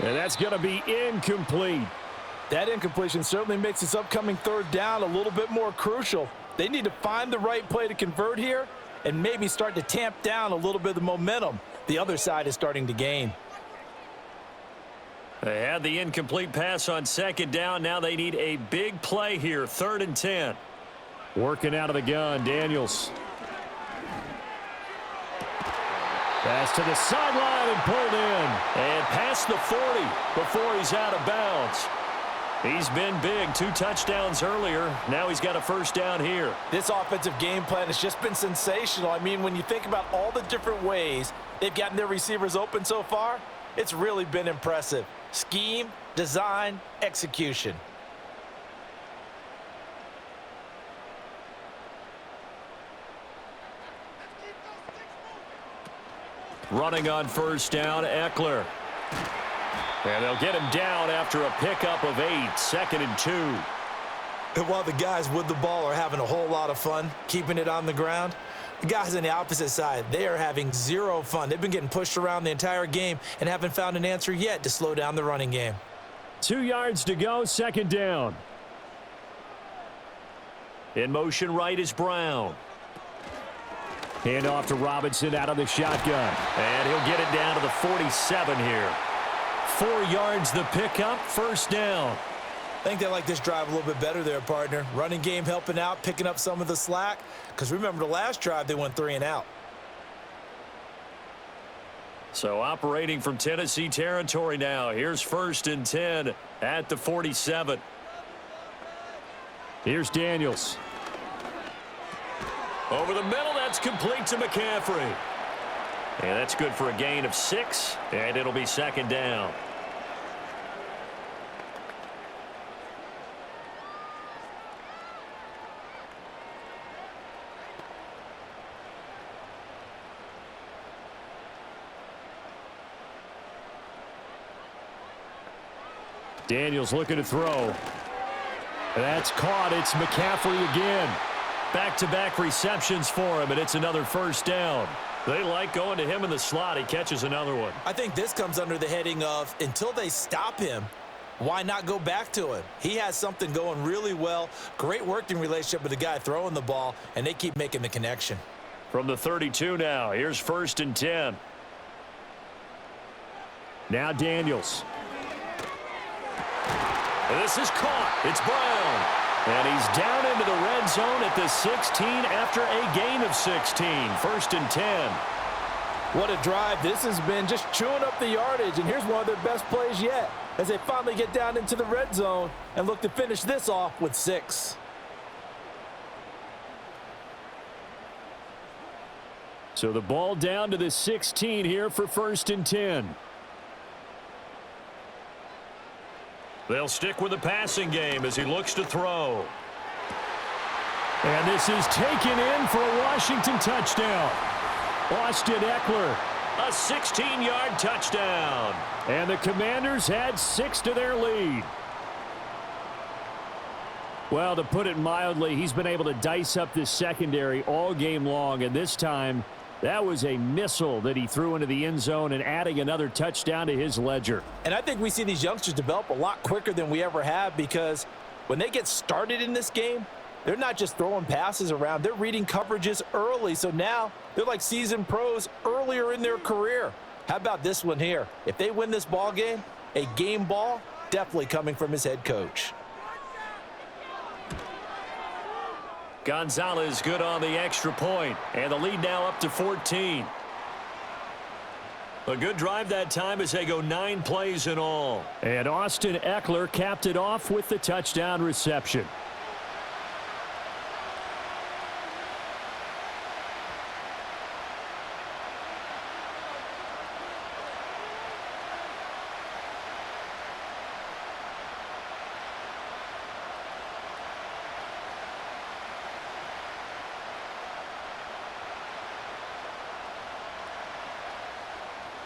And that's going to be incomplete. That incompletion certainly makes this upcoming third down a little bit more crucial. They need to find the right play to convert here and maybe start to tamp down a little bit of the momentum the other side is starting to gain. They had the incomplete pass on 2nd down. Now they need a big play here. 3rd and 10. Working out of the gun, Daniels. Pass to the sideline and pulled in. And past the 40 before he's out of bounds. He's been big. 2 touchdowns earlier. Now he's got a first down here. This offensive game plan has just been sensational. I mean, when you think about all the different ways they've gotten their receivers open so far, it's really been impressive. Scheme, design, execution. Running on first down, Eckler. And they'll get him down after a pickup of 8. 2nd and 2. And while the guys with the ball are having a whole lot of fun keeping it on the ground, the guys on the opposite side, they are having zero fun. They've been getting pushed around the entire game and haven't found an answer yet to slow down the running game. 2 yards to go, 2nd down. In motion right is Brown. Hand off to Robinson out of the shotgun. And he'll get it down to the 47 here. 4 yards the pickup, first down. I think they like this drive a little bit better there, partner. Running game helping out, picking up some of the slack. Because remember the last drive, they went 3 and out. So operating from Tennessee territory now. Here's 1st and 10 at the 47. Here's Daniels. Over the middle, that's complete to McCaffrey. And that's good for a gain of 6, and it'll be 2nd down. Daniels looking to throw. That's caught. It's McCaffrey again. Back-to-back receptions for him, and it's another first down. They like going to him in the slot. He catches another one. I think this comes under the heading of until they stop him, why not go back to him? He has something going really well. Great working relationship with the guy throwing the ball, and they keep making the connection. From the 32 now, here's 1st and 10. Now Daniels. And this is caught. It's Brown. And he's down into the red zone at the 16 after a gain of 16. 1st and 10. What a drive this has been, just chewing up the yardage. And here's one of their best plays yet as they finally get down into the red zone and look to finish this off with 6. So the ball down to the 16 here for 1st and 10. They'll stick with the passing game as he looks to throw. And this is taken in for a Washington touchdown. Austin Eckler. A 16-yard touchdown. And the Commanders had 6 to their lead. Well, to put it mildly, he's been able to dice up this secondary all game long, and this time that was a missile that he threw into the end zone and adding another touchdown to his ledger. And I think we see these youngsters develop a lot quicker than we ever have, because when they get started in this game, they're not just throwing passes around. They're reading coverages early, so now they're like seasoned pros earlier in their career. How about this one here? If they win this ball game, a game ball definitely coming from his head coach. Gonzalez good on the extra point, and the lead now up to 14. A good drive that time as they go 9 plays in all. And Austin Eckler capped it off with the touchdown reception.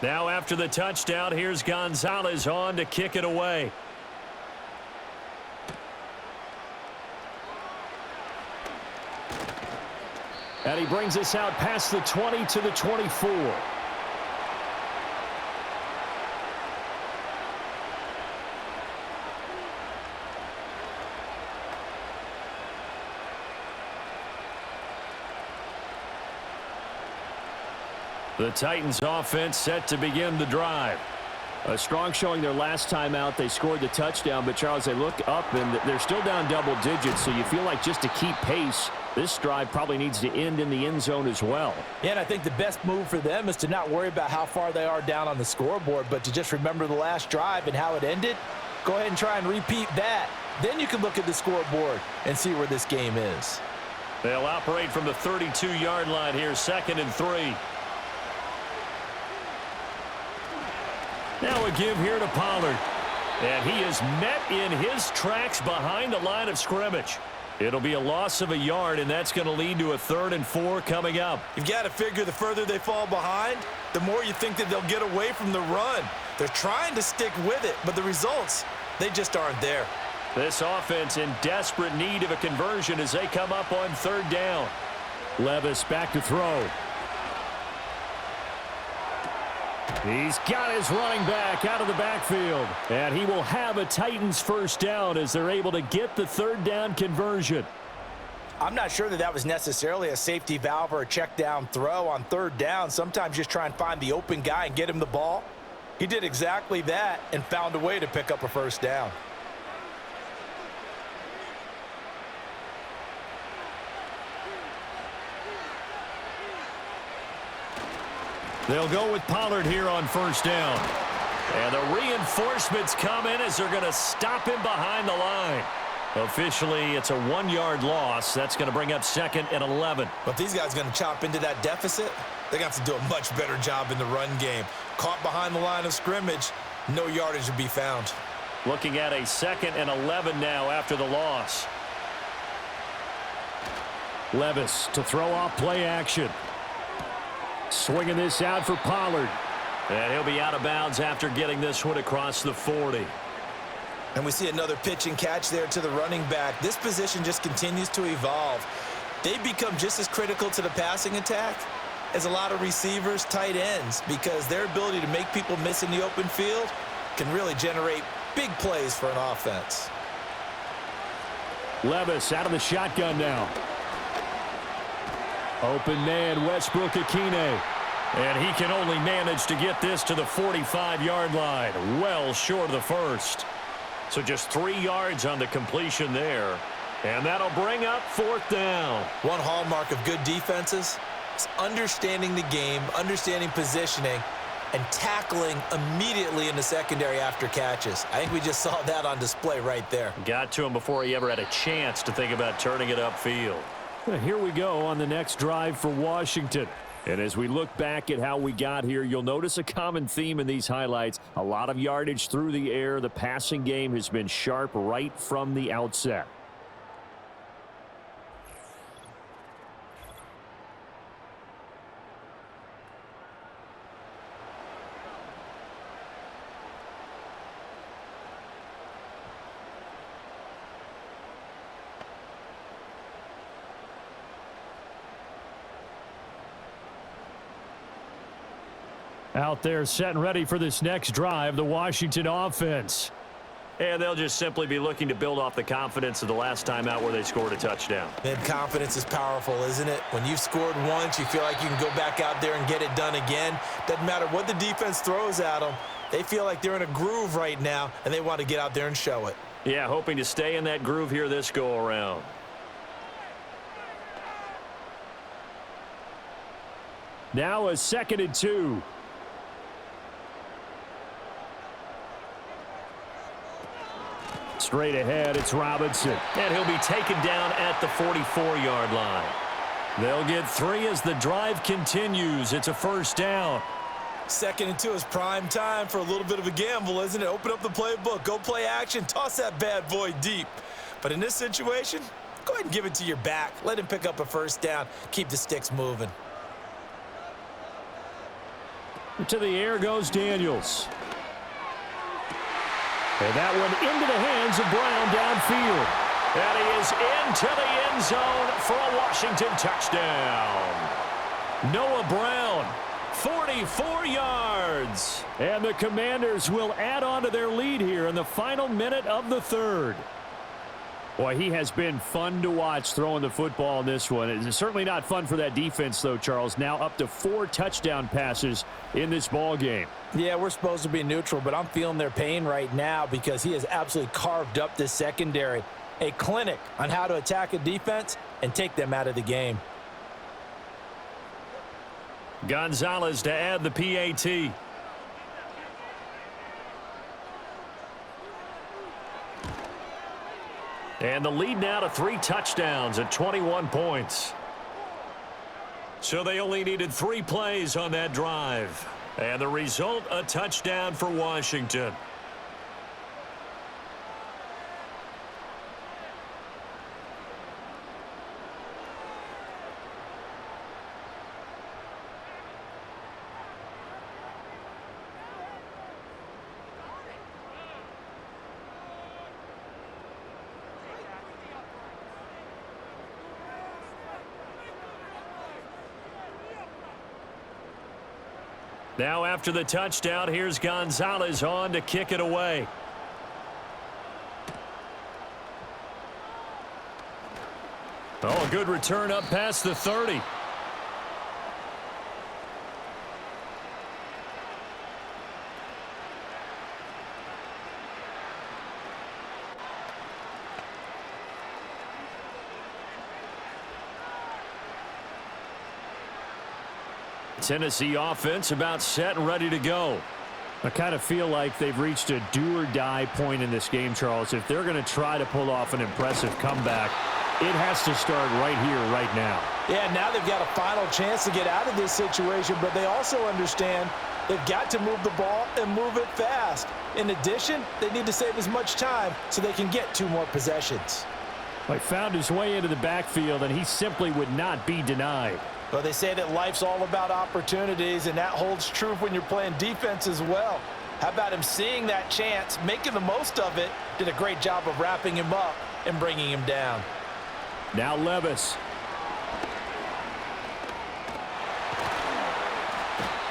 Now after the touchdown, here's Gonzalez on to kick it away. And he brings us out past the 20 to the 24. The Titans offense set to begin the drive. A strong showing their last time out. They scored the touchdown, but Charles, they look up and they're still down double digits, so you feel like just to keep pace, this drive probably needs to end in the end zone as well. Yeah, and I think the best move for them is to not worry about how far they are down on the scoreboard, but to just remember the last drive and how it ended. Go ahead and try and repeat that. Then you can look at the scoreboard and see where this game is. They'll operate from the 32-yard line here, 2nd and 3. Now a give here to Pollard. And he is met in his tracks behind the line of scrimmage. It'll be a loss of a yard, and that's going to lead to a 3rd and 4 coming up. You've got to figure the further they fall behind, the more you think that they'll get away from the run. They're trying to stick with it, but the results, they just aren't there. This offense in desperate need of a conversion as they come up on 3rd down. Levis back to throw. He's got his running back out of the backfield. And he will have a Titans first down as they're able to get the 3rd down conversion. I'm not sure that was necessarily a safety valve or a check down throw on 3rd down. Sometimes just try and find the open guy and get him the ball. He did exactly that and found a way to pick up a first down. They'll go with Pollard here on 1st down. And the reinforcements come in as they're going to stop him behind the line. Officially, it's a 1-yard loss. That's going to bring up 2nd and 11. But these guys are going to chop into that deficit. They're going to have to do a much better job in the run game. Caught behind the line of scrimmage, no yardage to be found. Looking at a 2nd and 11 now after the loss. Levis to throw off play action. Swinging this out for Pollard. And he'll be out of bounds after getting this one across the 40. And we see another pitch and catch there to the running back. This position just continues to evolve. They become just as critical to the passing attack as a lot of receivers, tight ends, because their ability to make people miss in the open field can really generate big plays for an offense. Levis out of the shotgun now. Open man, Westbrook-Ikhine. And he can only manage to get this to the 45-yard line. Well short of the first. So just 3 yards on the completion there. And that'll bring up 4th down. One hallmark of good defenses is understanding the game, understanding positioning, and tackling immediately in the secondary after catches. I think we just saw that on display right there. Got to him before he ever had a chance to think about turning it upfield. Here we go on the next drive for Washington. And as we look back at how we got here, you'll notice a common theme in these highlights. A lot of yardage through the air. The passing game has been sharp right from the outset. Out there set and ready for this next drive, the Washington offense. And they'll just simply be looking to build off the confidence of the last time out where they scored a touchdown. Man, confidence is powerful, isn't it? When you've scored once, you feel like you can go back out there and get it done again. Doesn't matter what the defense throws at them. They feel like they're in a groove right now, and they want to get out there and show it. Yeah, hoping to stay in that groove here this go-around. Now a 2nd and 2. Straight ahead, it's Robinson. And he'll be taken down at the 44-yard line. They'll get 3 as the drive continues. It's a 1st down. 2nd and 2 is prime time for a little bit of a gamble, isn't it? Open up the playbook, go play action, toss that bad boy deep. But in this situation, go ahead and give it to your back. Let him pick up a 1st down. Keep the sticks moving. To the air goes Daniels. And that one into the hands of Brown downfield. And he is into the end zone for a Washington touchdown. Noah Brown, 44 yards. And the Commanders will add on to their lead here in the final minute of the 3rd. Boy, he has been fun to watch throwing the football in this one. It's certainly not fun for that defense, though, Charles. Now up to 4 touchdown passes in this ball game. Yeah, we're supposed to be neutral, but I'm feeling their pain right now because he has absolutely carved up this secondary. A clinic on how to attack a defense and take them out of the game. Gonzalez to add the PAT. And the lead now to 3 touchdowns at 21 points. So they only needed 3 plays on that drive. And the result, a touchdown for Washington. Now after the touchdown, here's Gonzalez on to kick it away. Oh, a good return up past the 30. Tennessee offense about set and ready to go. I kind of feel like they've reached a do-or-die point in this game, Charles. If they're going to try to pull off an impressive comeback, it has to start right here, right now. Yeah, now they've got a final chance to get out of this situation, but they also understand they've got to move the ball and move it fast. In addition, they need to save as much time so they can get 2 more possessions. He found his way into the backfield, and he simply would not be denied. Well, they say that life's all about opportunities, and that holds true when you're playing defense as well. How about him seeing that chance, making the most of it, did a great job of wrapping him up and bringing him down. Now Levis.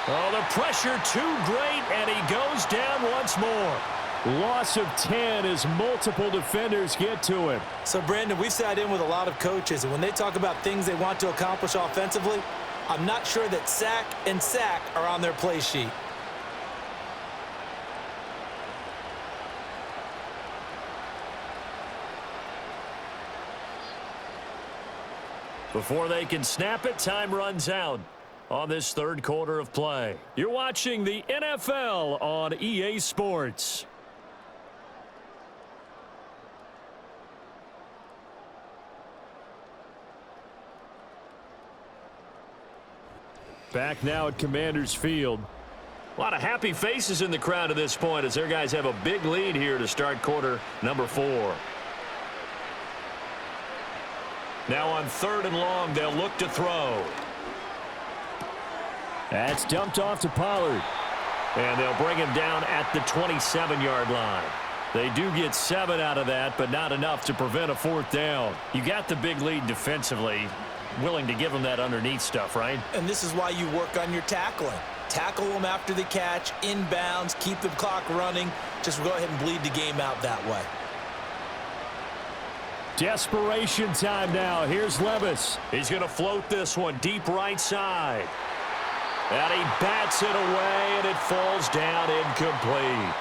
Oh, the pressure too great, and he goes down once more. Loss of 10 as multiple defenders get to him. So, Brandon, we've sat in with a lot of coaches, and when they talk about things they want to accomplish offensively, I'm not sure that sack and sack are on their play sheet. Before they can snap it, time runs out on this 3rd quarter of play. You're watching the NFL on EA Sports. Back now at Commanders Field. A lot of happy faces in the crowd at this point as their guys have a big lead here to start quarter number 4. Now on 3rd and long, they'll look to throw. That's dumped off to Pollard. And they'll bring him down at the 27-yard line. They do get 7 out of that, but not enough to prevent a 4th down. You got the big lead defensively. Willing to give them that underneath stuff, right? And this is why you work on your tackling. Tackle them after the catch, inbounds, keep the clock running. Just go ahead and bleed the game out that way. Desperation time now. Here's Levis. He's going to float this one deep right side. And he bats it away, and it falls down incomplete.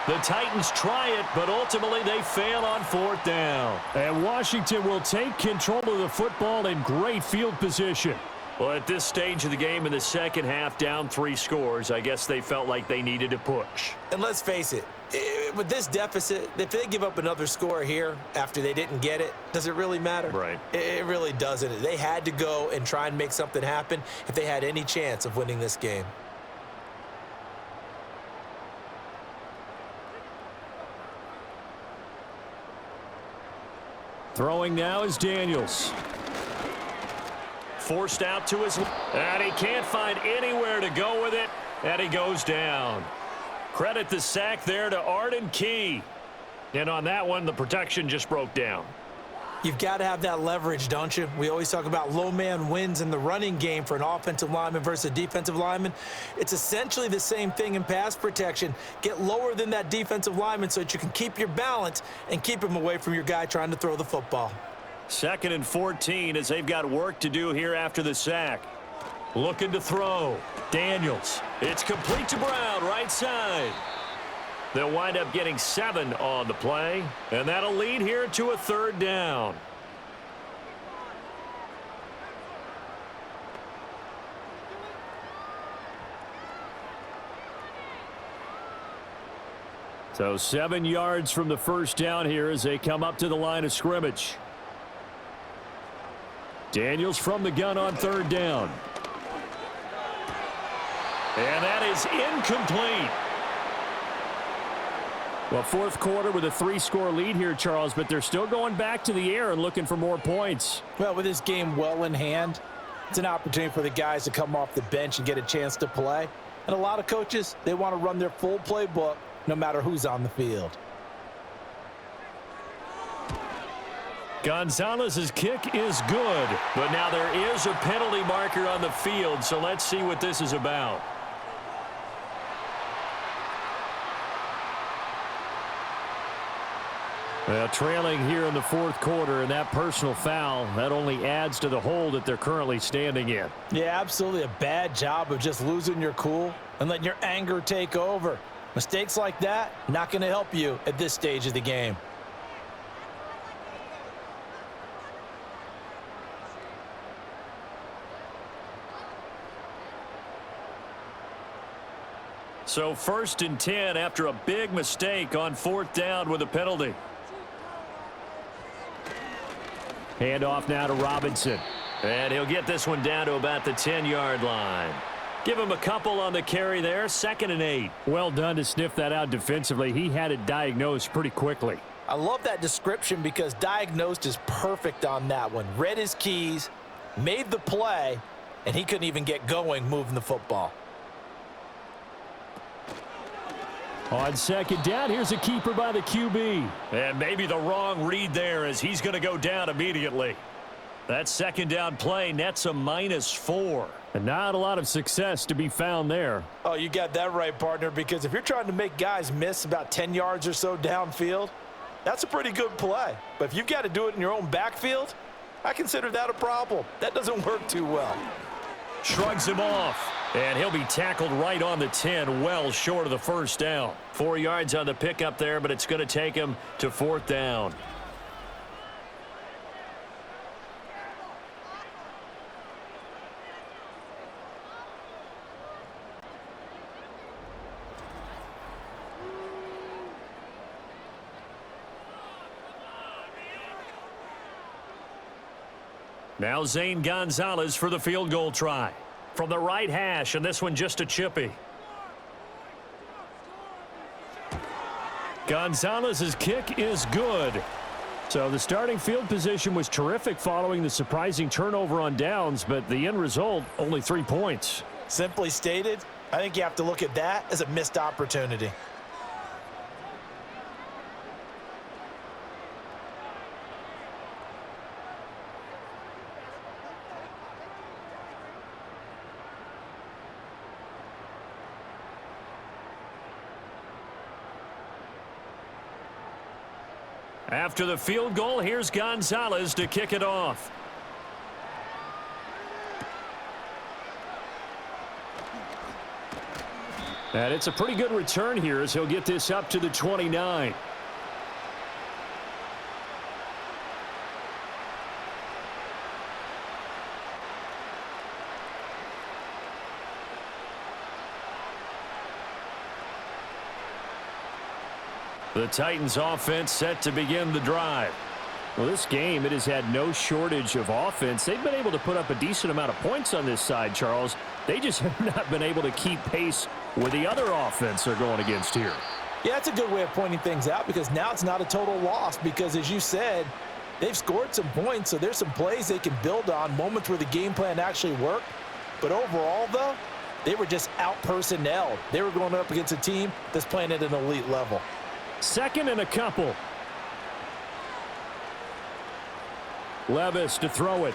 The Titans try it, but ultimately they fail on 4th down. And Washington will take control of the football in great field position. Well, at this stage of the game in the second half, down 3 scores, I guess they felt like they needed to push. And let's face it, with this deficit, if they give up another score here after they didn't get it, does it really matter? Right. It really doesn't. They had to go and try and make something happen if they had any chance of winning this game. Throwing now is Daniels. Forced out to his left, and he can't find anywhere to go with it, and he goes down. Credit the sack there to Arden Key. And on that one, the protection just broke down. You've got to have that leverage, don't you? We always talk about low man wins in the running game for an offensive lineman versus a defensive lineman. It's essentially the same thing in pass protection. Get lower than that defensive lineman so that you can keep your balance and keep him away from your guy trying to throw the football. 2nd and 14 as they've got work to do here after the sack. Looking to throw. Daniels. It's complete to Brown, right side. They'll wind up getting 7 on the play, and that'll lead here to a 3rd down. So 7 yards from the first down here as they come up to the line of scrimmage. Daniels from the gun on 3rd down. And that is incomplete. Well, 4th quarter with a 3-score lead here, Charles, but they're still going back to the air and looking for more points. Well, with this game well in hand, it's an opportunity for the guys to come off the bench and get a chance to play. And a lot of coaches, they want to run their full playbook no matter who's on the field. Gonzalez's kick is good, but now there is a penalty marker on the field, so let's see what this is about. Well, trailing here in the 4th quarter, and that personal foul, that only adds to the hole that they're currently standing in. Yeah, absolutely a bad job of just losing your cool and letting your anger take over. Mistakes like that, not going to help you at this stage of the game. So 1st and 10 after a big mistake on 4th down with a penalty. Handoff now to Robinson. And he'll get this one down to about the 10-yard line. Give him a couple on the carry there. 2nd and 8. Well done to sniff that out defensively. He had it diagnosed pretty quickly. I love that description because diagnosed is perfect on that one. Read his keys, made the play, and he couldn't even get going moving the football. On 2nd down, here's a keeper by the QB. And maybe the wrong read there as he's going to go down immediately. That 2nd down play nets a -4. And not a lot of success to be found there. Oh, you got that right, partner, because if you're trying to make guys miss about 10 yards or so downfield, that's a pretty good play. But if you've got to do it in your own backfield, I consider that a problem. That doesn't work too well. Shrugs him off. And he'll be tackled right on the 10, well short of the 1st down. 4 yards on the pickup there, but it's going to take him to 4th down. Now Zane Gonzalez for the field goal try. From the right hash, and this one just a chippy. Gonzalez's kick is good. So the starting field position was terrific following the surprising turnover on downs, but the end result, only 3 points. Simply stated, I think you have to look at that as a missed opportunity. After the field goal, here's Gonzalez to kick it off. And it's a pretty good return here as he'll get this up to the 29. The Titans offense set to begin the drive. Well, this game, it has had no shortage of offense. They've been able to put up a decent amount of points on this side, Charles. They just have not been able to keep pace with the other offense they're going against here. Yeah, that's a good way of pointing things out because now it's not a total loss because, as you said, they've scored some points, so there's some plays they can build on, moments where the game plan actually worked. But overall, though, they were just out-personnelled. They were going up against a team that's playing at an elite level. Second and a couple. Levis to throw it.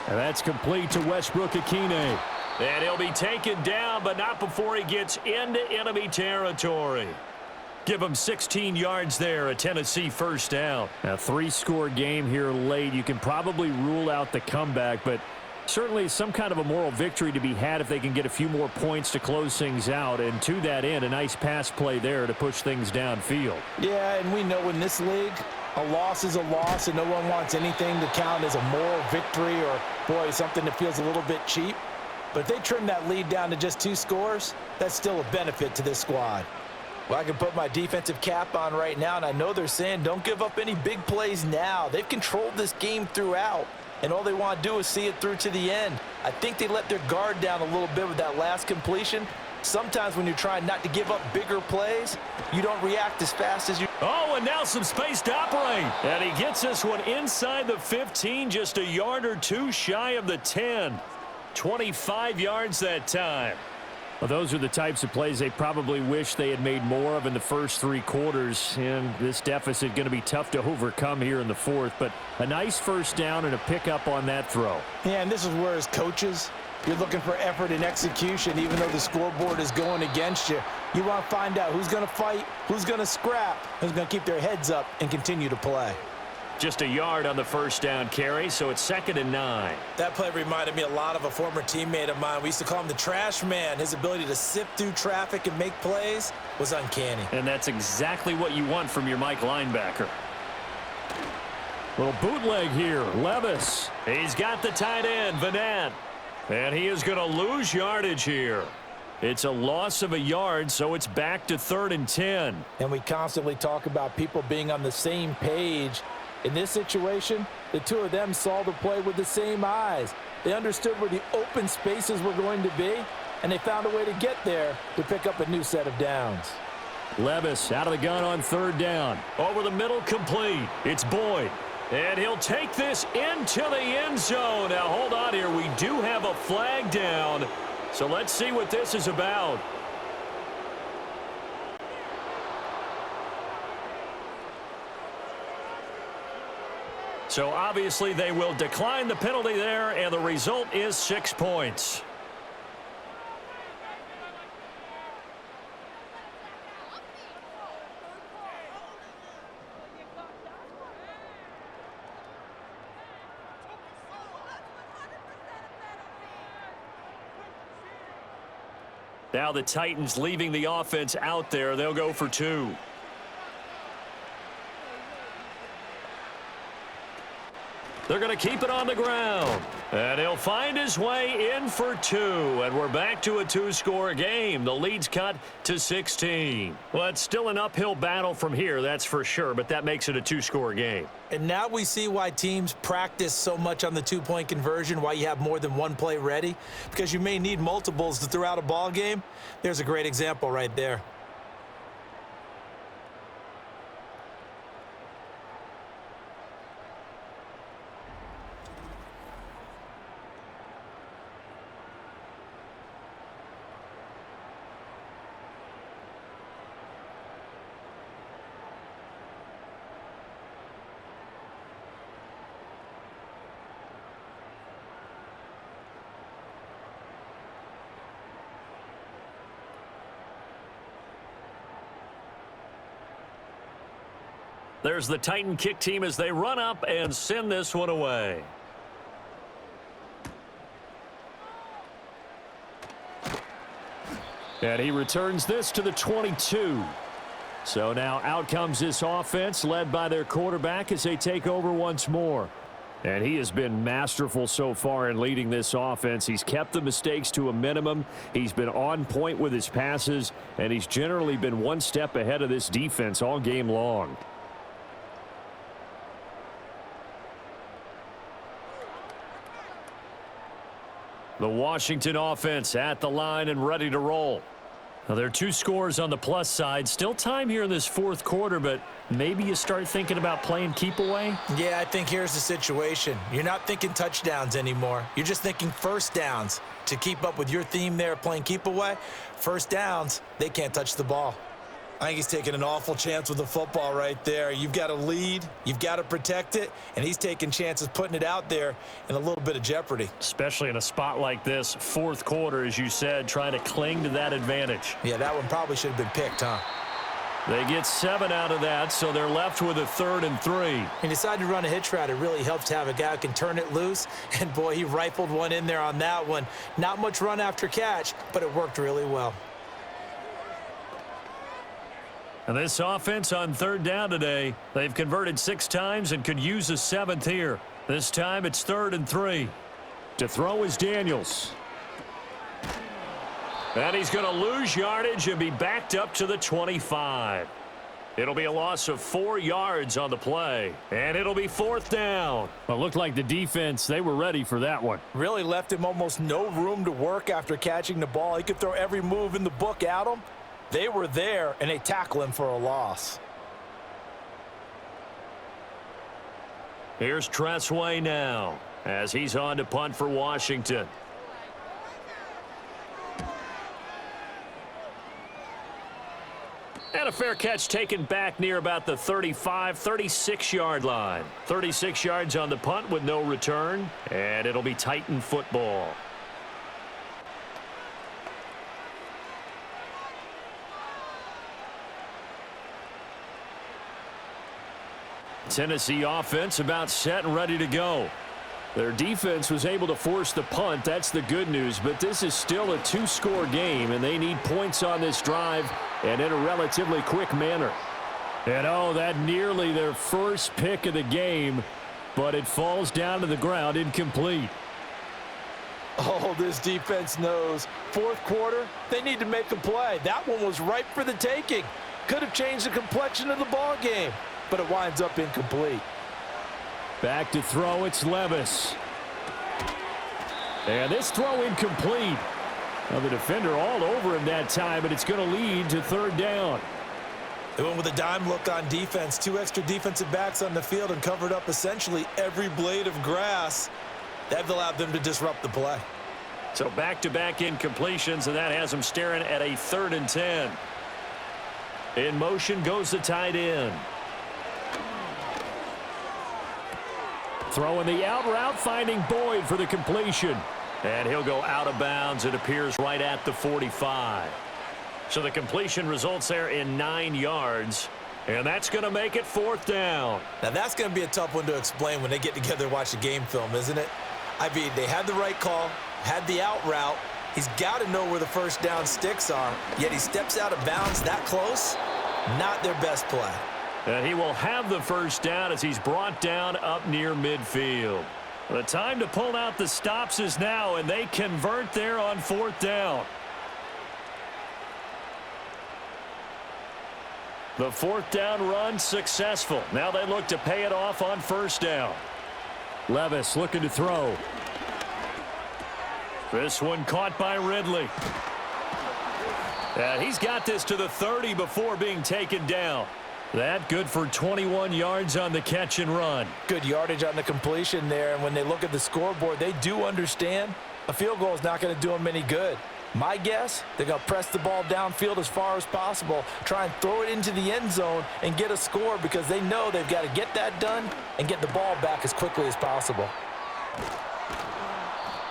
And that's complete to Westbrook-Ikhine. And he'll be taken down, but not before he gets into enemy territory. Give him 16 yards there, a Tennessee first down. A 3-score game here late. You can probably rule out the comeback, but certainly some kind of a moral victory to be had if they can get a few more points to close things out. And to that end, a nice pass play there to push things downfield. Yeah, and we know in this league, a loss is a loss, and no one wants anything to count as a moral victory or, boy, something that feels a little bit cheap. But if they trim that lead down to just 2 scores, that's still a benefit to this squad. Well, I can put my defensive cap on right now, and I know they're saying don't give up any big plays now. They've controlled this game throughout, and all they want to do is see it through to the end. I think they let their guard down a little bit with that last completion. Sometimes when you're trying not to give up bigger plays, you don't react as fast as you... Oh, and now some space to operate. And he gets this one inside the 15, just a yard or two shy of the 10. 25 yards that time. Well, those are the types of plays they probably wish they had made more of in the first 3 quarters. And this deficit going to be tough to overcome here in the 4th. But a nice first down and a pickup on that throw. Yeah, and this is where as coaches, you're looking for effort and execution, even though the scoreboard is going against you. You want to find out who's going to fight, who's going to scrap, who's going to keep their heads up and continue to play. Just a yard on the first down carry, so it's 2nd and 9. That play reminded me a lot of a former teammate of mine. We used to call him the trash man. His ability to sift through traffic and make plays was uncanny. And that's exactly what you want from your Mike linebacker. Little bootleg here. Levis. He's got the tight end, Vanette. And he is going to lose yardage here. It's a loss of a yard, so it's back to 3rd and 10. And we constantly talk about people being on the same page. In this situation, the two of them saw the play with the same eyes. They understood where the open spaces were going to be, and they found a way to get there to pick up a new set of downs. Levis out of the gun on 3rd down. Over the middle, complete. It's Boyd. And he'll take this into the end zone. Now, hold on here. We do have a flag down, so let's see what this is about. So obviously they will decline the penalty there, and the result is 6 points. Now the Titans leaving the offense out there. They'll go for 2. They're going to keep it on the ground. And he'll find his way in for 2. And we're back to a 2-score game. The lead's cut to 16. Well, it's still an uphill battle from here, that's for sure. But that makes it a 2-score game. And now we see why teams practice so much on the 2-point conversion, why you have more than one play ready. Because you may need multiples to throw out a ball game. There's a great example right there. There's the Titan kick team as they run up and send this one away. And he returns this to the 22. So now out comes this offense led by their quarterback as they take over once more. And he has been masterful so far in leading this offense. He's kept the mistakes to a minimum. He's been on point with his passes, and he's generally been one step ahead of this defense all game long. The Washington offense at the line and ready to roll. Now, there are 2 scores on the plus side. Still time here in this fourth quarter, but maybe you start thinking about playing keep away? Yeah, I think here's the situation. You're not thinking touchdowns anymore. You're just thinking first downs. To keep up with your theme there, playing keep away, first downs, they can't touch the ball. I think he's taking an awful chance with the football right there. You've got to lead, you've got to protect it, and he's taking chances putting it out there in a little bit of jeopardy. Especially in a spot like this, fourth quarter, as you said, trying to cling to that advantage. Yeah, that one probably should have been picked, huh? They get 7 out of that, so they're left with a 3rd and 3. He decided to run a hitch route. It really helps to have a guy who can turn it loose, and boy, he rifled one in there on that one. Not much run after catch, but it worked really well. And this offense on 3rd down today, they've converted 6 times and could use a 7th here. This time it's 3rd and 3. To throw is Daniels. And he's going to lose yardage and be backed up to the 25. It'll be a loss of 4 yards on the play, and it'll be 4th down. Well, it looked like the defense, they were ready for that one. Really left him almost no room to work after catching the ball. He could throw every move in the book at him. They were there, and they tackle him for a loss. Here's Tressway now as he's on to punt for Washington. And a fair catch taken back near about the 35, 36-yard line. 36 yards on the punt with no return, and it'll be Titan football. Tennessee offense about set and ready to go. Their defense was able to force the punt. That's the good news, but this is still a 2-score game, and they need points on this drive and in a relatively quick manner. And oh, that nearly their first pick of the game, but it falls down to the ground incomplete. Oh, this defense knows. Fourth quarter, they need to make a play. That one was ripe for the taking. Could have changed the complexion of the ball game, but it winds up incomplete. Back to throw, it's Levis. And this throw incomplete. Now the defender all over him that time, but it's going to lead to 3rd down. They went with a dime look on defense. 2 extra defensive backs on the field and covered up essentially every blade of grass. That allowed them to disrupt the play. So back-to-back incompletions, and that has them staring at a 3rd and 10. In motion goes the tight end. Throwing the out route, finding Boyd for the completion. And he'll go out of bounds. It appears right at the 45. So the completion results there in 9 yards. And that's going to make it 4th down. Now that's going to be a tough one to explain when they get together and watch the game film, isn't it? I mean, they had the right call, had the out route. He's got to know where the first down sticks are, yet he steps out of bounds that close. Not their best play. And he will have the first down as he's brought down up near midfield. The time to pull out the stops is now, and they convert there on 4th down. The 4th down run successful. Now they look to pay it off on 1st down. Levis looking to throw. This one caught by Ridley. And he's got this to the 30 before being taken down. That good for 21 yards on the catch and run. Good yardage on the completion there, and when they look at the scoreboard, they do understand a field goal is not going to do them any good. My guess, they're going to press the ball downfield as far as possible, try and throw it into the end zone and get a score because they know they've got to get that done and get the ball back as quickly as possible.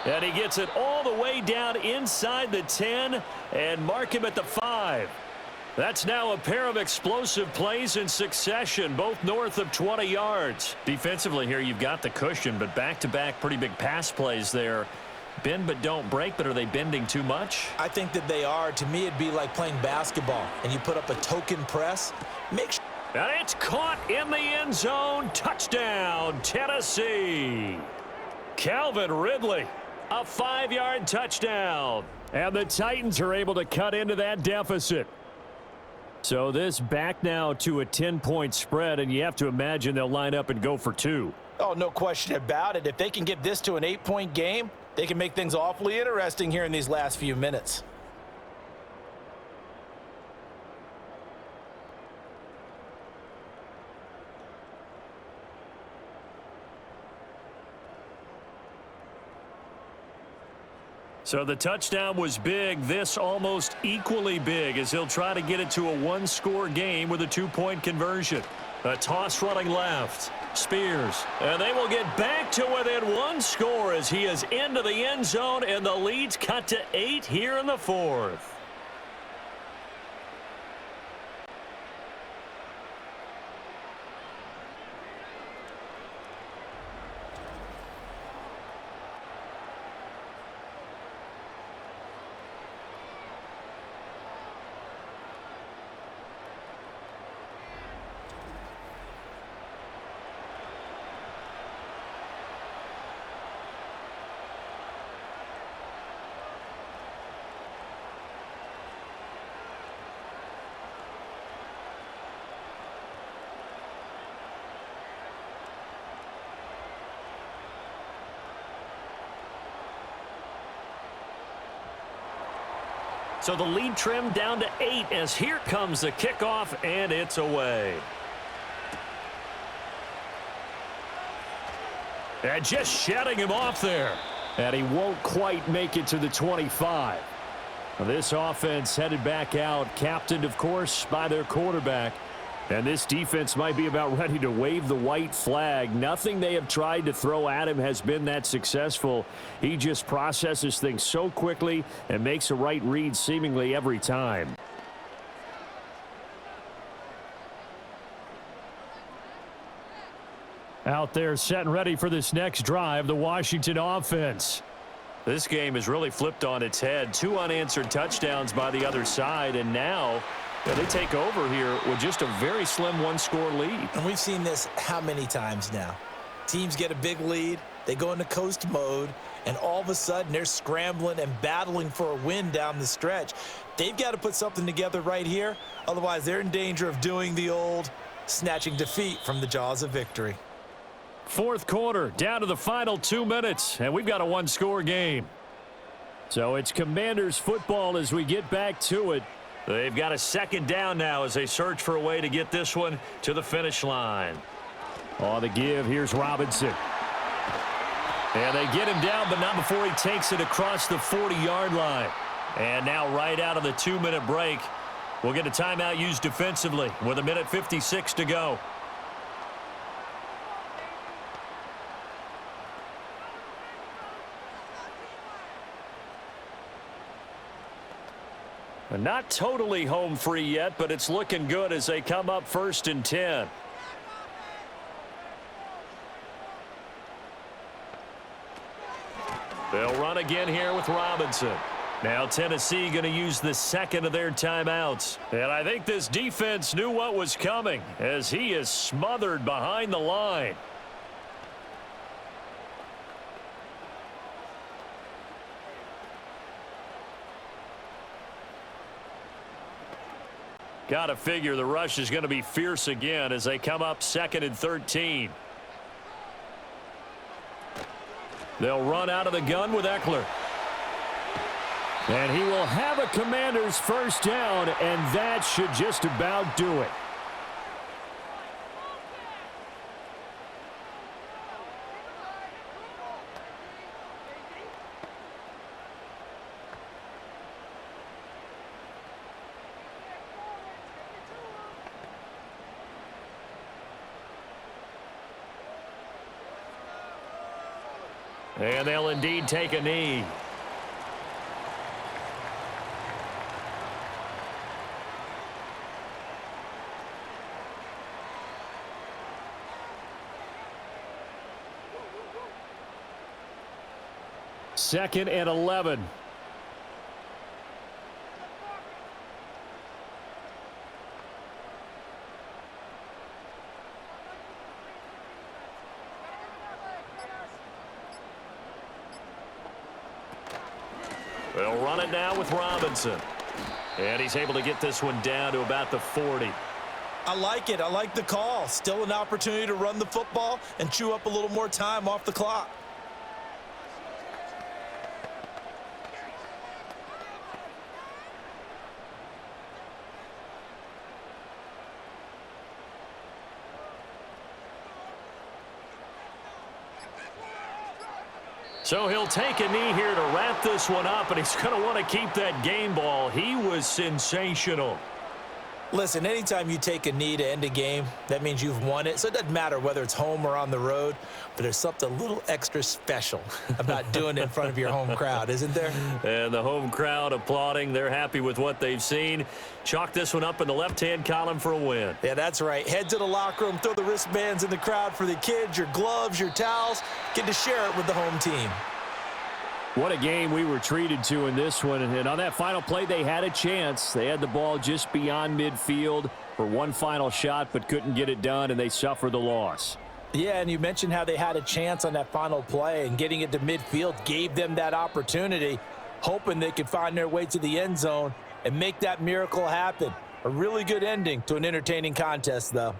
And he gets it all the way down inside the 10 and mark him at the 5. That's now a pair of explosive plays in succession, both north of 20 yards. Defensively here, you've got the cushion, but back-to-back pretty big pass plays there. Bend but don't break, but are they bending too much? I think that they are. To me, it'd be like playing basketball, and you put up a token press. Make sure. And it's caught in the end zone. Touchdown, Tennessee. Calvin Ridley, a 5-yard touchdown. And the Titans are able to cut into that deficit. So this back now to a 10-point spread, and you have to imagine they'll line up and go for 2. Oh, no question about it. If they can get this to an 8-point game, they can make things awfully interesting here in these last few minutes. So the touchdown was big. This almost equally big as he'll try to get it to a 1-score game with a 2-point conversion. A toss running left. Spears. And they will get back to within 1 score as he is into the end zone, and the lead's cut to 8 here in the 4th. So the lead trimmed down to 8 as here comes the kickoff, and it's away. And just shedding him off there. And he won't quite make it to the 25. This offense headed back out, captained, of course, by their quarterback. And this defense might be about ready to wave the white flag. Nothing they have tried to throw at him has been that successful. He just processes things so quickly and makes a right read seemingly every time. Out there set and ready for this next drive, the Washington offense. This game has really flipped on its head. 2 unanswered touchdowns by the other side, and now they take over here with just a very slim 1-score lead. And we've seen this how many times now? Teams get a big lead, they go into coast mode, and all of a sudden they're scrambling and battling for a win down the stretch. They've got to put something together right here, otherwise they're in danger of doing the old snatching defeat from the jaws of victory. 4th quarter, down to the final 2 minutes, and we've got a 1-score game. So it's Commanders football as we get back to it. They've got a 2nd down now as they search for a way to get this one to the finish line. On the give, here's Robinson. And they get him down, but not before he takes it across the 40-yard line. And now right out of the 2-minute break, we'll get a timeout used defensively with 1:56 to go. Not totally home free yet, but it's looking good as they come up 1st and 10. They'll run again here with Robinson. Now Tennessee going to use the 2nd of their timeouts. And I think this defense knew what was coming as he is smothered behind the line. Got to figure the rush is going to be fierce again as they come up 2nd and 13. They'll run out of the gun with Eckler. And he will have a Commanders 1st down, and that should just about do it. And they'll indeed take a knee. 2nd and 11. They'll run it now with Robinson. And he's able to get this one down to about the 40. I like it. I like the call. Still an opportunity to run the football and chew up a little more time off the clock. So he'll take a knee here to wrap this one up, and he's going to want to keep that game ball. He was sensational. Listen, anytime you take a knee to end a game, that means you've won it. So it doesn't matter whether it's home or on the road, but there's something a little extra special about doing it in front of your home crowd, isn't there? And the home crowd applauding. They're happy with what they've seen. Chalk this one up in the left-hand column for a win. Yeah, that's right. Head to the locker room, throw the wristbands in the crowd for the kids, your gloves, your towels. Get to share it with the home team. What a game we were treated to in this one. And on that final play, they had a chance. They had the ball just beyond midfield for one final shot, but couldn't get it done, and they suffered the loss. Yeah, and you mentioned how they had a chance on that final play, and getting it to midfield gave them that opportunity, hoping they could find their way to the end zone and make that miracle happen. A really good ending to an entertaining contest, though.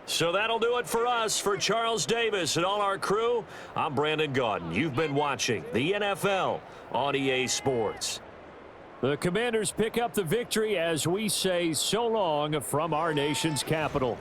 So that'll do it for us. For Charles Davis and all our crew, I'm Brandon Gaudin. You've been watching the NFL on EA Sports. The Commanders pick up the victory as we say so long from our nation's capital.